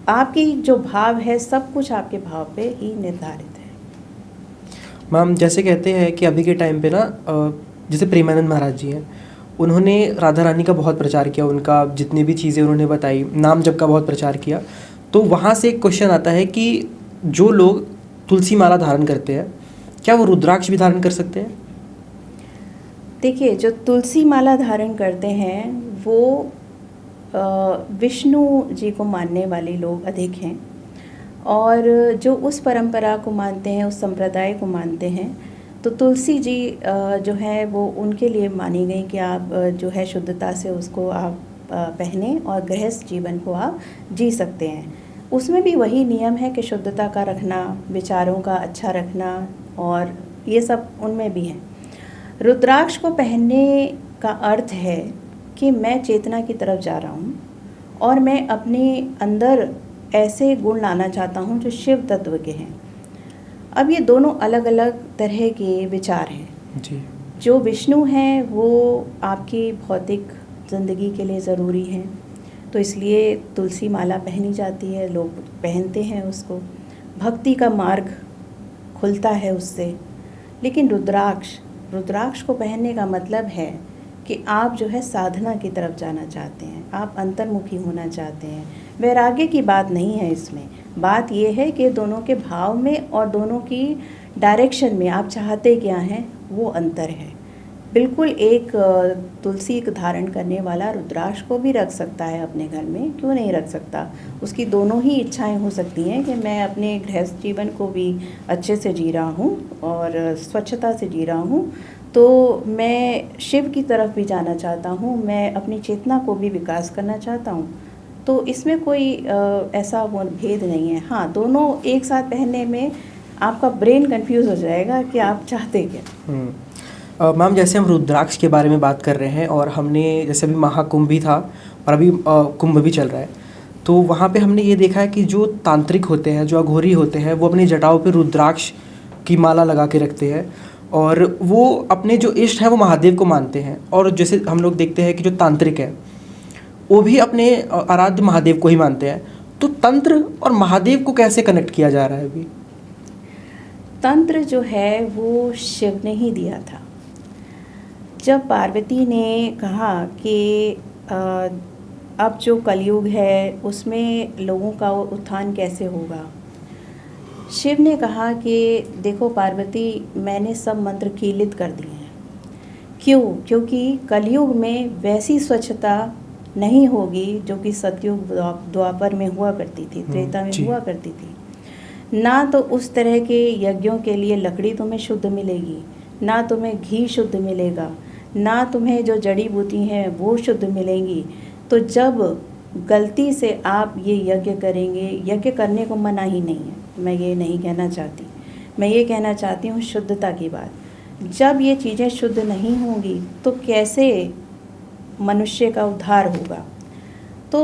आपकी जो भाव है सब कुछ आपके भाव पे ही निर्धारित है। मैम, जैसे कहते हैं कि अभी के टाइम पे ना जैसे प्रेमानंद महाराज जी हैं, उन्होंने राधा रानी का बहुत प्रचार किया, उनका जितनी भी चीज़ें उन्होंने बताई, नाम जप का बहुत प्रचार किया। तो वहाँ से एक क्वेश्चन आता है कि जो लोग तुलसी माला धारण करते हैं, क्या वो रुद्राक्ष भी धारण कर सकते हैं? देखिए, जो तुलसी माला धारण करते हैं वो विष्णु जी को मानने वाले लोग अधिक हैं, और जो उस परंपरा को मानते हैं, उस संप्रदाय को मानते हैं, तो तुलसी जी जो है वो उनके लिए मानी गई कि आप जो है शुद्धता से उसको आप पहने और गृहस्थ जीवन को आप जी सकते हैं। उसमें भी वही नियम है कि शुद्धता का रखना, विचारों का अच्छा रखना, और ये सब उनमें भी है। रुद्राक्ष को पहनने का अर्थ है कि मैं चेतना की तरफ जा रहा हूँ और मैं अपने अंदर ऐसे गुण लाना चाहता हूँ जो शिव तत्व के हैं। अब ये दोनों अलग अलग तरह के विचार हैं जी। जो विष्णु हैं वो आपकी भौतिक ज़िंदगी के लिए ज़रूरी हैं, तो इसलिए तुलसी माला पहनी जाती है, लोग पहनते हैं उसको, भक्ति का मार्ग खुलता है उससे। लेकिन रुद्राक्ष को पहनने का मतलब है कि आप जो है साधना की तरफ जाना चाहते हैं, आप अंतर्मुखी होना चाहते हैं। वैराग्य की बात नहीं है इसमें, बात ये है कि दोनों के भाव में और दोनों की डायरेक्शन में आप चाहते क्या हैं वो अंतर है। बिल्कुल एक तुलसी धारण करने वाला रुद्राक्ष को भी रख सकता है अपने घर में, क्यों नहीं रख सकता। उसकी दोनों ही इच्छाएं हो सकती हैं कि मैं अपने गृहस्थ जीवन को भी अच्छे से जी रहा हूँ और स्वच्छता से जी रहा हूँ, तो मैं शिव की तरफ भी जाना चाहता हूँ, मैं अपनी चेतना को भी विकास करना चाहता हूँ। तो इसमें कोई ऐसा वो भेद नहीं है। हाँ, दोनों एक साथ पहनने में आपका ब्रेन कंफ्यूज हो जाएगा कि आप चाहते क्या। मैम, जैसे हम रुद्राक्ष के बारे में बात कर रहे हैं और हमने जैसे अभी महाकुंभ भी था और अभी कुंभ भी चल रहा है, तो वहाँ पे हमने ये देखा है कि जो तांत्रिक होते हैं, जो अघोरी होते हैं, वो अपनी जटाओं पे रुद्राक्ष की माला लगा के रखते हैं और वो अपने जो इष्ट हैं वो महादेव को मानते हैं। और जैसे हम लोग देखते हैं कि जो तांत्रिक है वो भी अपने आराध्य महादेव को ही मानते हैं। तो तंत्र और महादेव को कैसे कनेक्ट किया जा रहा है अभी? तंत्र जो है वो शिव ने ही दिया था। जब पार्वती ने कहा कि अब जो कलयुग है उसमें लोगों का उत्थान कैसे होगा, शिव ने कहा कि देखो पार्वती, मैंने सब मंत्र कीलित कर दिए हैं। क्यों? क्योंकि कलयुग में वैसी स्वच्छता नहीं होगी जो कि सतयुग द्वापर में हुआ करती थी, त्रेता में हुआ करती थी। ना तो उस तरह के यज्ञों के लिए लकड़ी तुम्हें शुद्ध मिलेगी, ना तुम्हें घी शुद्ध मिलेगा, ना तुम्हें जो जड़ी बूटी हैं वो शुद्ध मिलेंगी। तो जब गलती से आप ये यज्ञ करेंगे, यज्ञ करने को मना ही नहीं है, मैं ये नहीं कहना चाहती, मैं ये कहना चाहती हूँ शुद्धता की बात। जब ये चीज़ें शुद्ध नहीं होंगी तो कैसे मनुष्य का उद्धार होगा। तो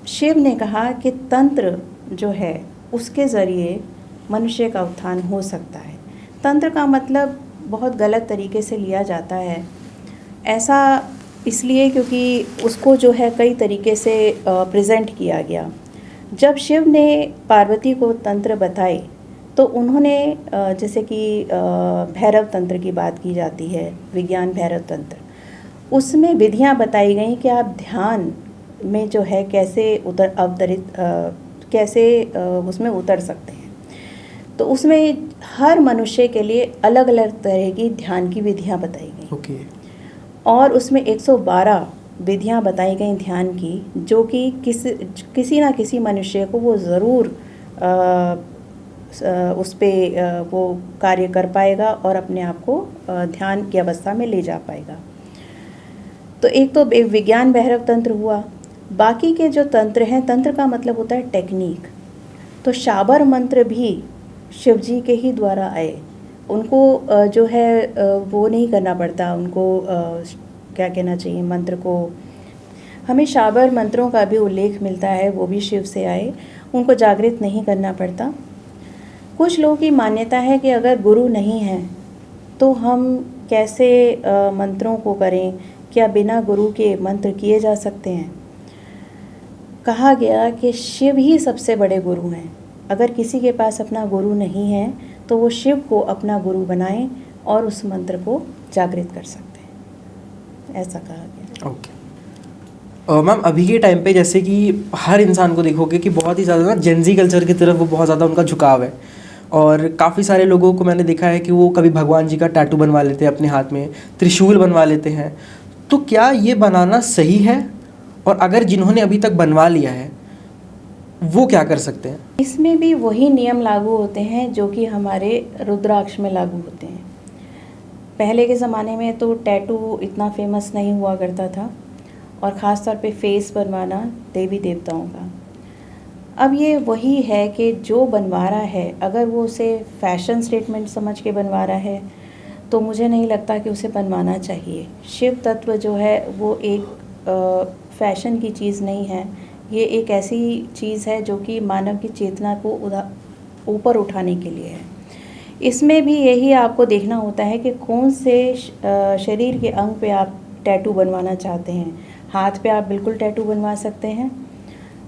शिव ने कहा कि तंत्र जो है उसके ज़रिए मनुष्य का उत्थान हो सकता है। तंत्र का मतलब बहुत गलत तरीके से लिया जाता है, ऐसा इसलिए क्योंकि उसको जो है कई तरीके से प्रेजेंट किया गया। जब शिव ने पार्वती को तंत्र बताए तो उन्होंने जैसे कि भैरव तंत्र की बात की जाती है, विज्ञान भैरव तंत्र, उसमें विधियां बताई गई कि आप ध्यान में जो है कैसे उसमें उतर सकते हैं। तो उसमें हर मनुष्य के लिए अलग अलग तरह की ध्यान की विधियां बताई गई। ओके। और उसमें 112 विधियां बताई गई ध्यान की, जो कि किसी ना किसी मनुष्य को वो ज़रूर उस पे वो कार्य कर पाएगा और अपने आप को ध्यान की अवस्था में ले जा पाएगा। तो एक तो विज्ञान भैरव तंत्र हुआ। बाकी के जो तंत्र हैं, तंत्र का मतलब होता है टेक्निक। तो शाबर मंत्र भी शिव जी के ही द्वारा आए। उनको जो है वो नहीं करना पड़ता, उनको क्या कहना चाहिए, मंत्र को हमें शाबर मंत्रों का भी उल्लेख मिलता है, वो भी शिव से आए, उनको जागृत नहीं करना पड़ता। कुछ लोगों की मान्यता है कि अगर गुरु नहीं है तो हम कैसे मंत्रों को करें, क्या बिना गुरु के मंत्र किए जा सकते हैं। कहा गया कि शिव ही सबसे बड़े गुरु हैं। अगर किसी के पास अपना गुरु नहीं है तो वो शिव को अपना गुरु बनाएं और उस मंत्र को जागृत कर सकते हैं, ऐसा कहा गया। ओके। मैम, अभी के टाइम पे जैसे कि हर इंसान को देखोगे कि बहुत ही ज़्यादा ना जेंजी कल्चर की तरफ वो बहुत ज़्यादा उनका झुकाव है, और काफ़ी सारे लोगों को मैंने देखा है कि वो कभी भगवान जी का टैटू बनवा लेते हैं अपने हाथ में, त्रिशूल बनवा लेते हैं। तो क्या ये बनाना सही है, और अगर जिन्होंने अभी तक बनवा लिया है वो क्या कर सकते हैं? इसमें भी वही नियम लागू होते हैं जो कि हमारे रुद्राक्ष में लागू होते हैं। पहले के ज़माने में तो टैटू इतना फेमस नहीं हुआ करता था, और ख़ास तौर पे फेस बनवाना देवी देवताओं का। अब ये वही है कि जो बनवा रहा है, अगर वो उसे फैशन स्टेटमेंट समझ के बनवा रहा है तो मुझे नहीं लगता कि उसे बनवाना चाहिए। शिव तत्व जो है वो एक फैशन की चीज़ नहीं है, ये एक ऐसी चीज़ है जो कि मानव की चेतना को ऊपर उठाने के लिए है। इसमें भी यही आपको देखना होता है कि कौन से शरीर के अंग पे आप टैटू बनवाना चाहते हैं। हाथ पे आप बिल्कुल टैटू बनवा सकते हैं,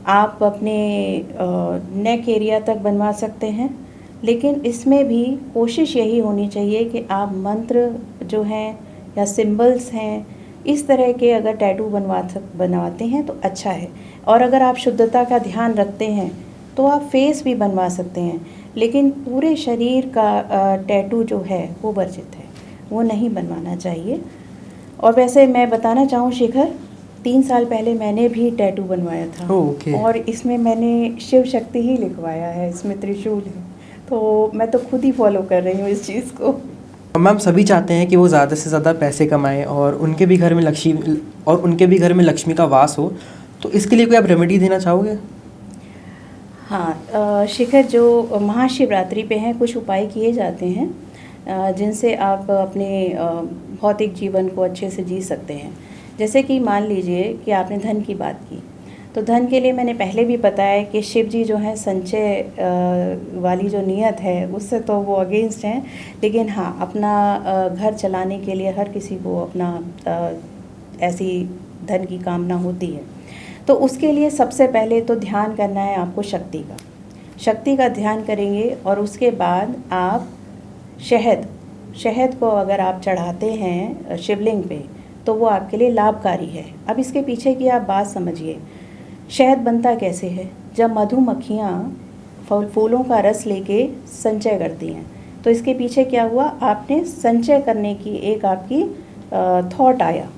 आप अपने नेक एरिया तक बनवा सकते हैं, लेकिन इसमें भी कोशिश यही होनी चाहिए कि आप मंत्र जो हैं या सिंबल्स हैं, इस तरह के अगर टैटू बनवाते हैं तो अच्छा है। और अगर आप शुद्धता का ध्यान रखते हैं तो आप फेस भी बनवा सकते हैं, लेकिन पूरे शरीर का टैटू जो है वो वर्जित है, वो नहीं बनवाना चाहिए। और वैसे मैं बताना चाहूँ शिखर, 3 साल पहले मैंने भी टैटू बनवाया था। ओके। और इसमें मैंने शिव शक्ति ही लिखवाया है, इसमें त्रिशूल है, तो मैं तो खुद ही फॉलो कर रही हूँ इस चीज़ को। मैम, सभी चाहते हैं कि वो ज़्यादा से ज़्यादा पैसे कमाएं और उनके भी घर में लक्ष्मी का वास हो, तो इसके लिए कोई आप रेमेडी देना चाहोगे? हाँ, शिखर, जो महाशिवरात्रि पे हैं कुछ उपाय किए जाते हैं जिनसे आप अपने भौतिक जीवन को अच्छे से जी सकते हैं। जैसे कि मान लीजिए कि आपने धन की बात की, तो धन के लिए मैंने पहले भी बताया कि शिव जी जो है संचय वाली जो नियत है उससे तो वो अगेंस्ट हैं, लेकिन हाँ, अपना घर चलाने के लिए हर किसी को अपना ऐसी धन की कामना होती है। तो उसके लिए सबसे पहले तो ध्यान करना है आपको शक्ति का ध्यान करेंगे, और उसके बाद आप शहद को अगर आप चढ़ाते हैं शिवलिंग पे तो वो आपके लिए लाभकारी है। अब इसके पीछे की आप बात समझिए। शहद बनता कैसे है? जब मधुमक्खियाँ फूलों का रस लेके संचय करती हैं, तो इसके पीछे क्या हुआ, आपने संचय करने की एक आपकी थॉट आया,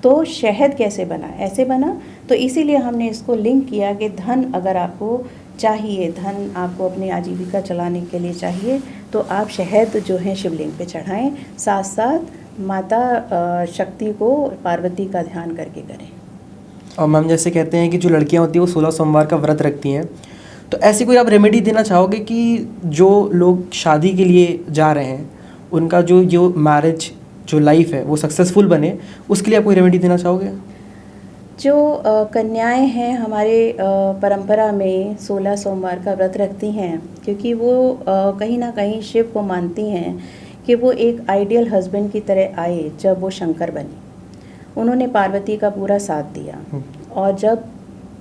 तो शहद कैसे बना? ऐसे बना। तो इसीलिए हमने इसको लिंक किया कि धन अगर आपको चाहिए, धन आपको अपनी आजीविका चलाने के लिए चाहिए, तो आप शहद जो है शिवलिंग पे चढ़ाएं, साथ साथ माता शक्ति को, पार्वती का ध्यान करके करें। और मैम, जैसे कहते हैं कि जो लड़कियां होती हैं वो 16 सोमवार का व्रत रखती हैं, तो ऐसी कोई आप रेमेडी देना चाहोगे कि जो लोग शादी के लिए जा रहे हैं उनका जो जो मैरिज जो लाइफ है वो सक्सेसफुल बने, उसके लिए आप कोई रेमेडी देना चाहोगे? जो कन्याएं हैं हमारे परंपरा में 16 सोमवार का व्रत रखती हैं, क्योंकि वो कहीं ना कहीं शिव को मानती हैं कि वो एक आइडियल हस्बैंड की तरह आए जब वो शंकर बने। उन्होंने पार्वती का पूरा साथ दिया, और जब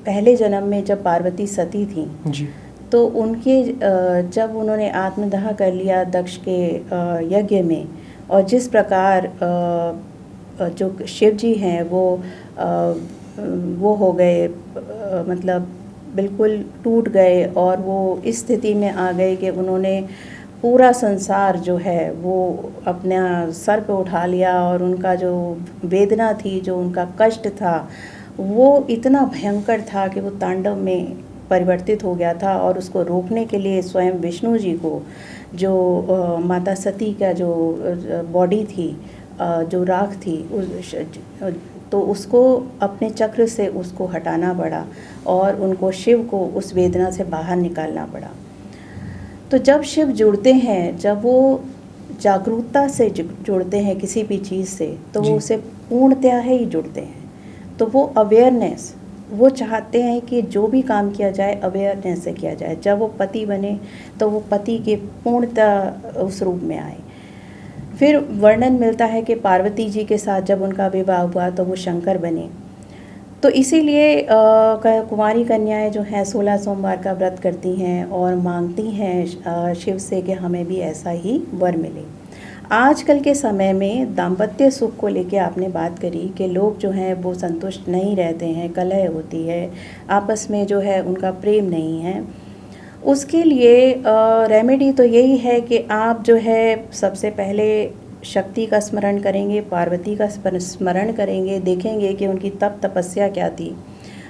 पहले जन्म में जब पार्वती सती थी जी। तो उनके जब उन्होंने आत्मदाह कर लिया दक्ष के यज्ञ में, और जिस प्रकार जो शिव जी हैं वो हो गए, मतलब बिल्कुल टूट गए, और वो इस स्थिति में आ गए कि उन्होंने पूरा संसार जो है वो अपना सर पे उठा लिया, और उनका जो वेदना थी, जो उनका कष्ट था, वो इतना भयंकर था कि वो तांडव में परिवर्तित हो गया था। और उसको रोकने के लिए स्वयं विष्णु जी को, जो माता सती का जो बॉडी थी, जो राख थी, तो उसको अपने चक्र से उसको हटाना पड़ा, और उनको शिव को उस वेदना से बाहर निकालना पड़ा। तो जब शिव जुड़ते हैं, जब वो जागरूकता से जुड़ते हैं किसी भी चीज़ से, तो वो उसे पूर्णतया ही जुड़ते हैं। तो वो अवेयरनेस, वो चाहते हैं कि जो भी काम किया जाए अवेयरनेस से किया जाए। जब वो पति बने तो वो पति के पूर्णतः उस रूप में आए। फिर वर्णन मिलता है कि पार्वती जी के साथ जब उनका विवाह हुआ तो वो शंकर बने। तो इसीलिए कुंवारी कन्याएं जो हैं 16 सोमवार का व्रत करती हैं और मांगती हैं शिव से कि हमें भी ऐसा ही वर मिले। आजकल के समय में दाम्पत्य सुख को लेके आपने बात करी कि लोग जो हैं वो संतुष्ट नहीं रहते हैं, कलह होती है, आपस में जो है उनका प्रेम नहीं है। उसके लिए रेमेडी तो यही है कि आप जो है सबसे पहले शक्ति का स्मरण करेंगे, पार्वती का स्मरण करेंगे, देखेंगे कि उनकी तप तपस्या क्या थी,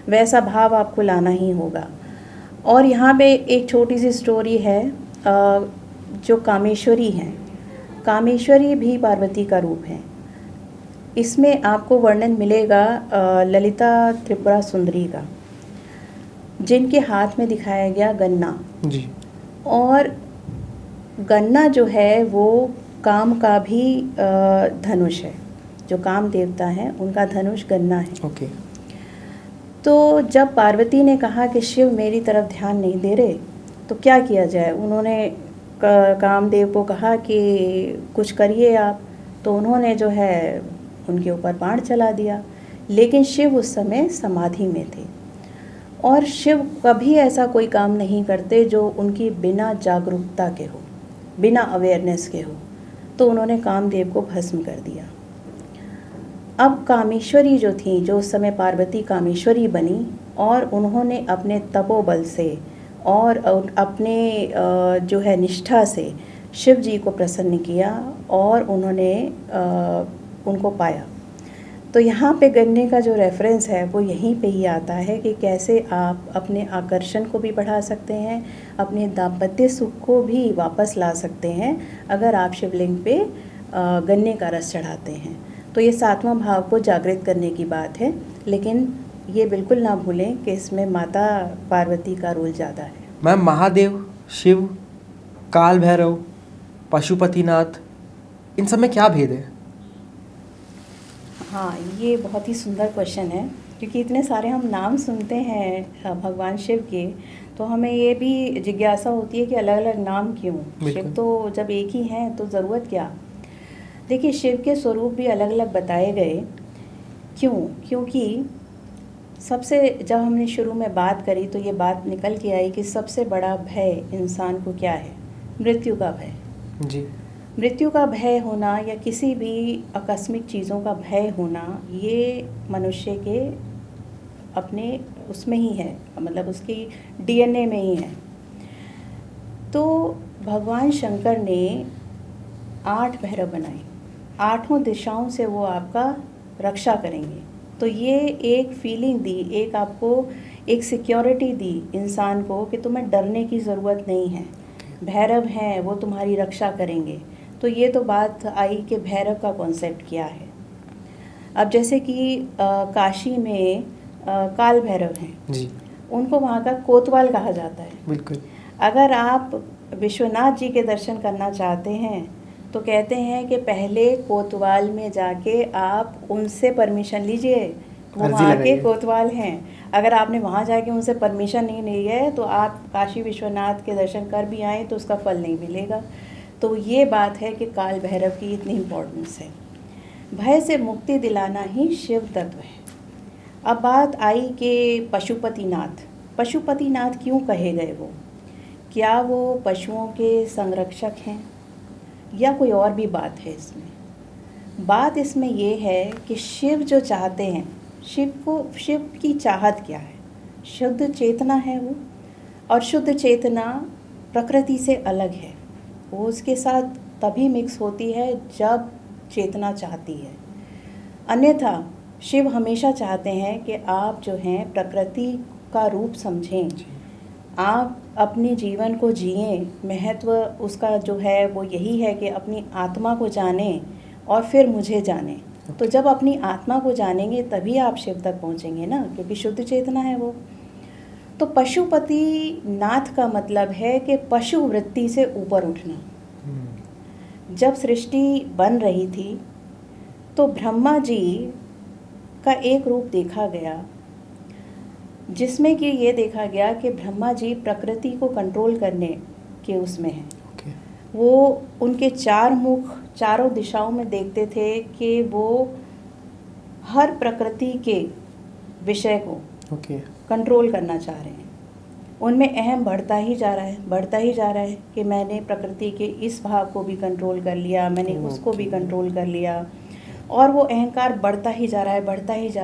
वैसा भाव आपको लाना ही होगा। और यहाँ पे एक छोटी सी स्टोरी है, जो कामेश्वरी हैं, कामेश्वरी भी पार्वती का रूप है। इसमें आपको वर्णन मिलेगा ललिता त्रिपुरा सुंदरी का, जिनके हाथ में दिखाया गया गन्ना जी। और गन्ना जो है वो काम का भी धनुष है। जो काम देवता है उनका धनुष गन्ना है। ओके। तो जब पार्वती ने कहा कि शिव मेरी तरफ ध्यान नहीं दे रहे, तो क्या किया जाए, उन्होंने कामदेव को कहा कि कुछ करिए आप। तो उन्होंने जो है उनके ऊपर बाण चला दिया, लेकिन शिव उस समय समाधि में थे, और शिव कभी ऐसा कोई काम नहीं करते जो उनकी बिना जागरूकता के हो, बिना अवेयरनेस के हो। तो उन्होंने कामदेव को भस्म कर दिया। अब कामेश्वरी जो थी, जो उस समय पार्वती कामेश्वरी बनी, और उन्होंने अपने तपोबल से और अपने जो है निष्ठा से शिव जी को प्रसन्न किया, और उन्होंने उनको पाया। तो यहाँ पे गन्ने का जो रेफरेंस है वो यहीं पे ही आता है कि कैसे आप अपने आकर्षण को भी बढ़ा सकते हैं, अपने दाम्पत्य सुख को भी वापस ला सकते हैं अगर आप शिवलिंग पे गन्ने का रस चढ़ाते हैं। तो ये 7वां भाव को जागृत करने की बात है, लेकिन ये बिल्कुल ना भूलें कि इसमें माता पार्वती का रोल ज़्यादा है। मैम, महादेव, शिव, काल भैरव, पशुपतिनाथ, इन सब में क्या भेद है? हाँ, ये बहुत ही सुंदर क्वेश्चन है, क्योंकि इतने सारे हम नाम सुनते हैं भगवान शिव के, तो हमें ये भी जिज्ञासा होती है कि अलग अलग नाम क्यों। शिव तो जब एक ही हैं तो ज़रूरत क्या। देखिए, शिव के स्वरूप भी अलग अलग बताए गए। क्यों? क्योंकि सबसे, जब हमने शुरू में बात करी तो ये बात निकल के आई कि सबसे बड़ा भय इंसान को क्या है? मृत्यु का भय। जी। मृत्यु का भय होना या किसी भी आकस्मिक चीज़ों का भय होना, ये मनुष्य के अपने उसमें ही है, मतलब उसकी डीएनए में ही है। तो भगवान शंकर ने 8 भैरव बनाए, 8 दिशाओं से वो आपका रक्षा करेंगे। तो ये एक फीलिंग दी, एक आपको एक सिक्योरिटी दी इंसान को कि तुम्हें डरने की ज़रूरत नहीं है। भैरव हैं, वो तुम्हारी रक्षा करेंगे। तो ये तो बात आई कि भैरव का कॉन्सेप्ट क्या है। अब जैसे कि काशी में काल भैरव हैं। जी। उनको वहाँ का कोतवाल कहा जाता है। बिल्कुल। अगर आप विश्वनाथ जी के दर्शन करना चाहते हैं तो कहते हैं कि पहले कोतवाल में जाके आप उनसे परमिशन लीजिए, वो अर्जी वहाँ के लगाइए। कोतवाल हैं। अगर आपने वहाँ जाके उनसे परमिशन नहीं ली है तो आप काशी विश्वनाथ के दर्शन कर भी आए तो उसका फल नहीं मिलेगा। तो ये बात है कि काल भैरव की इतनी इम्पोर्टेंस है। भय से मुक्ति दिलाना ही शिव तत्व है। अब बात आई कि पशुपतिनाथ, पशुपतिनाथ क्यों कहे गए वो? क्या वो पशुओं के संरक्षक हैं या कोई और भी बात है इसमें? बात इसमें ये है कि शिव जो चाहते हैं, शिव की चाहत क्या है? शुद्ध चेतना है वो, और शुद्ध चेतना प्रकृति से अलग है। वो उसके साथ तभी मिक्स होती है जब चेतना चाहती है। अन्यथा शिव हमेशा चाहते हैं कि आप जो हैं प्रकृति का रूप समझें, आप अपने जीवन को जिएं। महत्व उसका जो है वो यही है कि अपनी आत्मा को जानें और फिर मुझे जानें। तो जब अपनी आत्मा को जानेंगे तभी आप शिव तक पहुंचेंगे ना, क्योंकि शुद्ध चेतना है वो। तो पशुपति नाथ का मतलब है कि पशु वृत्ति से ऊपर उठना। जब सृष्टि बन रही थी तो ब्रह्मा जी का एक रूप देखा गया, जिसमें कि ये देखा गया कि ब्रह्मा जी प्रकृति को कंट्रोल करने के उसमें हैं। वो उनके 4 मुख चारों दिशाओं में देखते थे कि वो हर प्रकृति के विषय को कंट्रोल करना चाह रहे हैं। उनमें अहम बढ़ता ही जा रहा है कि मैंने प्रकृति के इस भाव को भी कंट्रोल कर लिया, मैंने उसको भी कंट्रोल कर लिया, और वो अहंकार बढ़ता ही जा रहा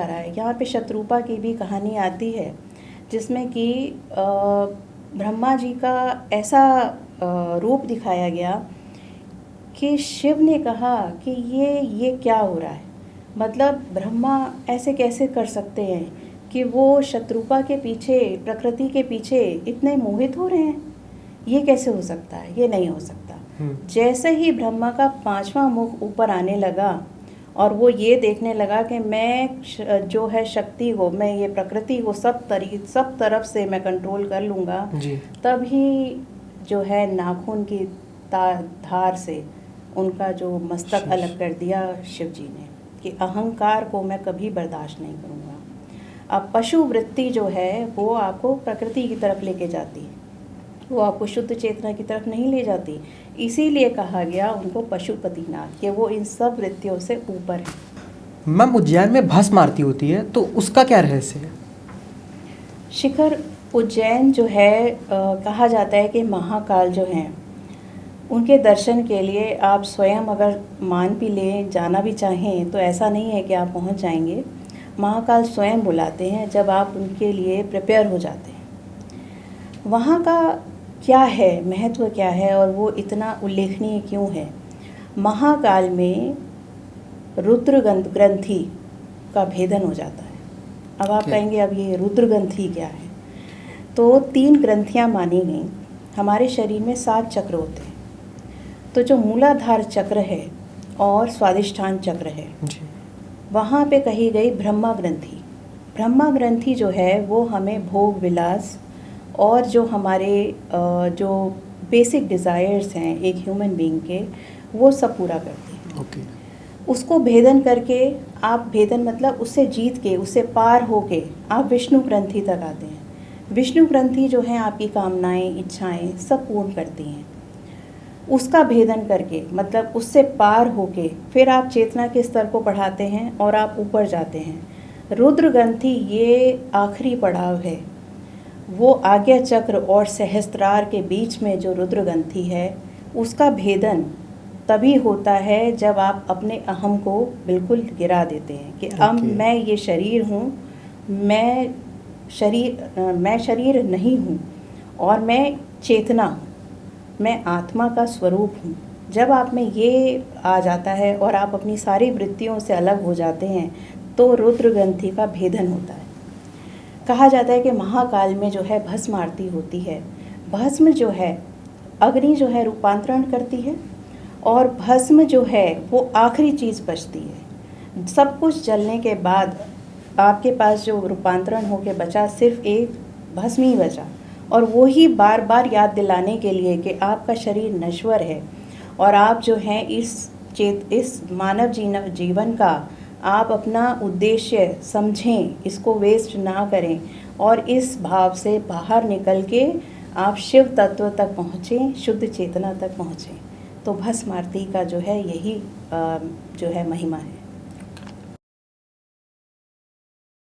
है। यहाँ पे शत्रुपा की भी कहानी आती है जिसमें कि ब्रह्मा जी का ऐसा रूप दिखाया गया कि शिव ने कहा कि ये क्या हो रहा है? मतलब ब्रह्मा ऐसे कैसे कर सकते हैं कि वो शत्रुपा के पीछे, प्रकृति के पीछे इतने मोहित हो रहे हैं? ये कैसे हो सकता है? ये नहीं हो सकता। जैसे ही ब्रह्मा का 5वां मुख ऊपर आने लगा और वो ये देखने लगा कि मैं जो है शक्ति को, मैं ये प्रकृति को सब तरफ से मैं कंट्रोल कर लूँगा, तभी जो है नाखून की धार से उनका जो मस्तक अलग कर दिया शिव जी ने, कि अहंकार को मैं कभी बर्दाश्त नहीं करूँगा। अब पशु वृत्ति जो है वो आपको प्रकृति की तरफ लेके जाती है, वो आपको शुद्ध चेतना की तरफ नहीं ले जाती। इसीलिए कहा गया उनको पशुपतिनाथ, कि वो इन सब वृत्तियों से ऊपर है। मैम, उज्जैन में भस्म आरती होती है तो उसका क्या रहस्य है? शिखर, उज्जैन जो है कहा जाता है कि महाकाल जो हैं उनके दर्शन के लिए आप स्वयं अगर मान भी लें, जाना भी चाहें, तो ऐसा नहीं है कि आप पहुंच जाएंगे। महाकाल स्वयं बुलाते हैं जब आप उनके लिए प्रिपेयर हो जाते हैं। वहाँ का क्या है, महत्व क्या है, और वो इतना उल्लेखनीय क्यों है? महाकाल में रुद्र ग्रंथि का भेदन हो जाता है। अब आप कहेंगे अब ये रुद्र ग्रंथि क्या है? तो 3 ग्रंथियाँ मानी गई। हमारे शरीर में 7 चक्र होते हैं। तो जो मूलाधार चक्र है और स्वादिष्ठान चक्र है, वहाँ पे कही गई ब्रह्मा ग्रंथि। ब्रह्मा ग्रंथि जो है वो हमें भोग विलास और जो हमारे जो बेसिक डिज़ायर्स हैं एक ह्यूमन बीइंग के, वो सब पूरा करती है। उसको भेदन करके आप, भेदन मतलब उससे जीत के, उससे पार होके आप विष्णु ग्रंथि तक आते हैं। विष्णु ग्रंथि जो है आपकी कामनाएं, इच्छाएं सब पूर्ण करती हैं। उसका भेदन करके, मतलब उससे पार होके फिर आप चेतना के स्तर को बढ़ाते हैं और आप ऊपर जाते हैं। रुद्र ग्रंथि ये आखिरी पड़ाव है। वो आज्ञा चक्र और सहस्त्रार के बीच में जो रुद्र ग्रंथि है, उसका भेदन तभी होता है जब आप अपने अहम को बिल्कुल गिरा देते हैं कि अब मैं ये शरीर हूँ, मैं शरीर नहीं हूँ और मैं चेतना हूँ, मैं आत्मा का स्वरूप हूँ। जब आप में ये आ जाता है और आप अपनी सारी वृत्तियों से अलग हो जाते हैं तो रुद्र ग्रंथि का भेदन होता है। कहा जाता है कि महाकाल में जो है भस्म आरती होती है। भस्म जो है अग्नि जो है रूपांतरण करती है, और भस्म जो है वो आखिरी चीज़ बचती है। सब कुछ जलने के बाद आपके पास जो रूपांतरण होकर बचा सिर्फ एक भस्म ही बचा। और वो ही बार बार याद दिलाने के लिए कि आपका शरीर नश्वर है और आप जो हैं इस मानव जीवन का आप अपना उद्देश्य समझें, इसको वेस्ट ना करें और इस भाव से बाहर निकल के आप शिव तत्व तक पहुँचें, शुद्ध चेतना तक पहुँचें। तो भस्म आरती का जो है यही जो है महिमा है।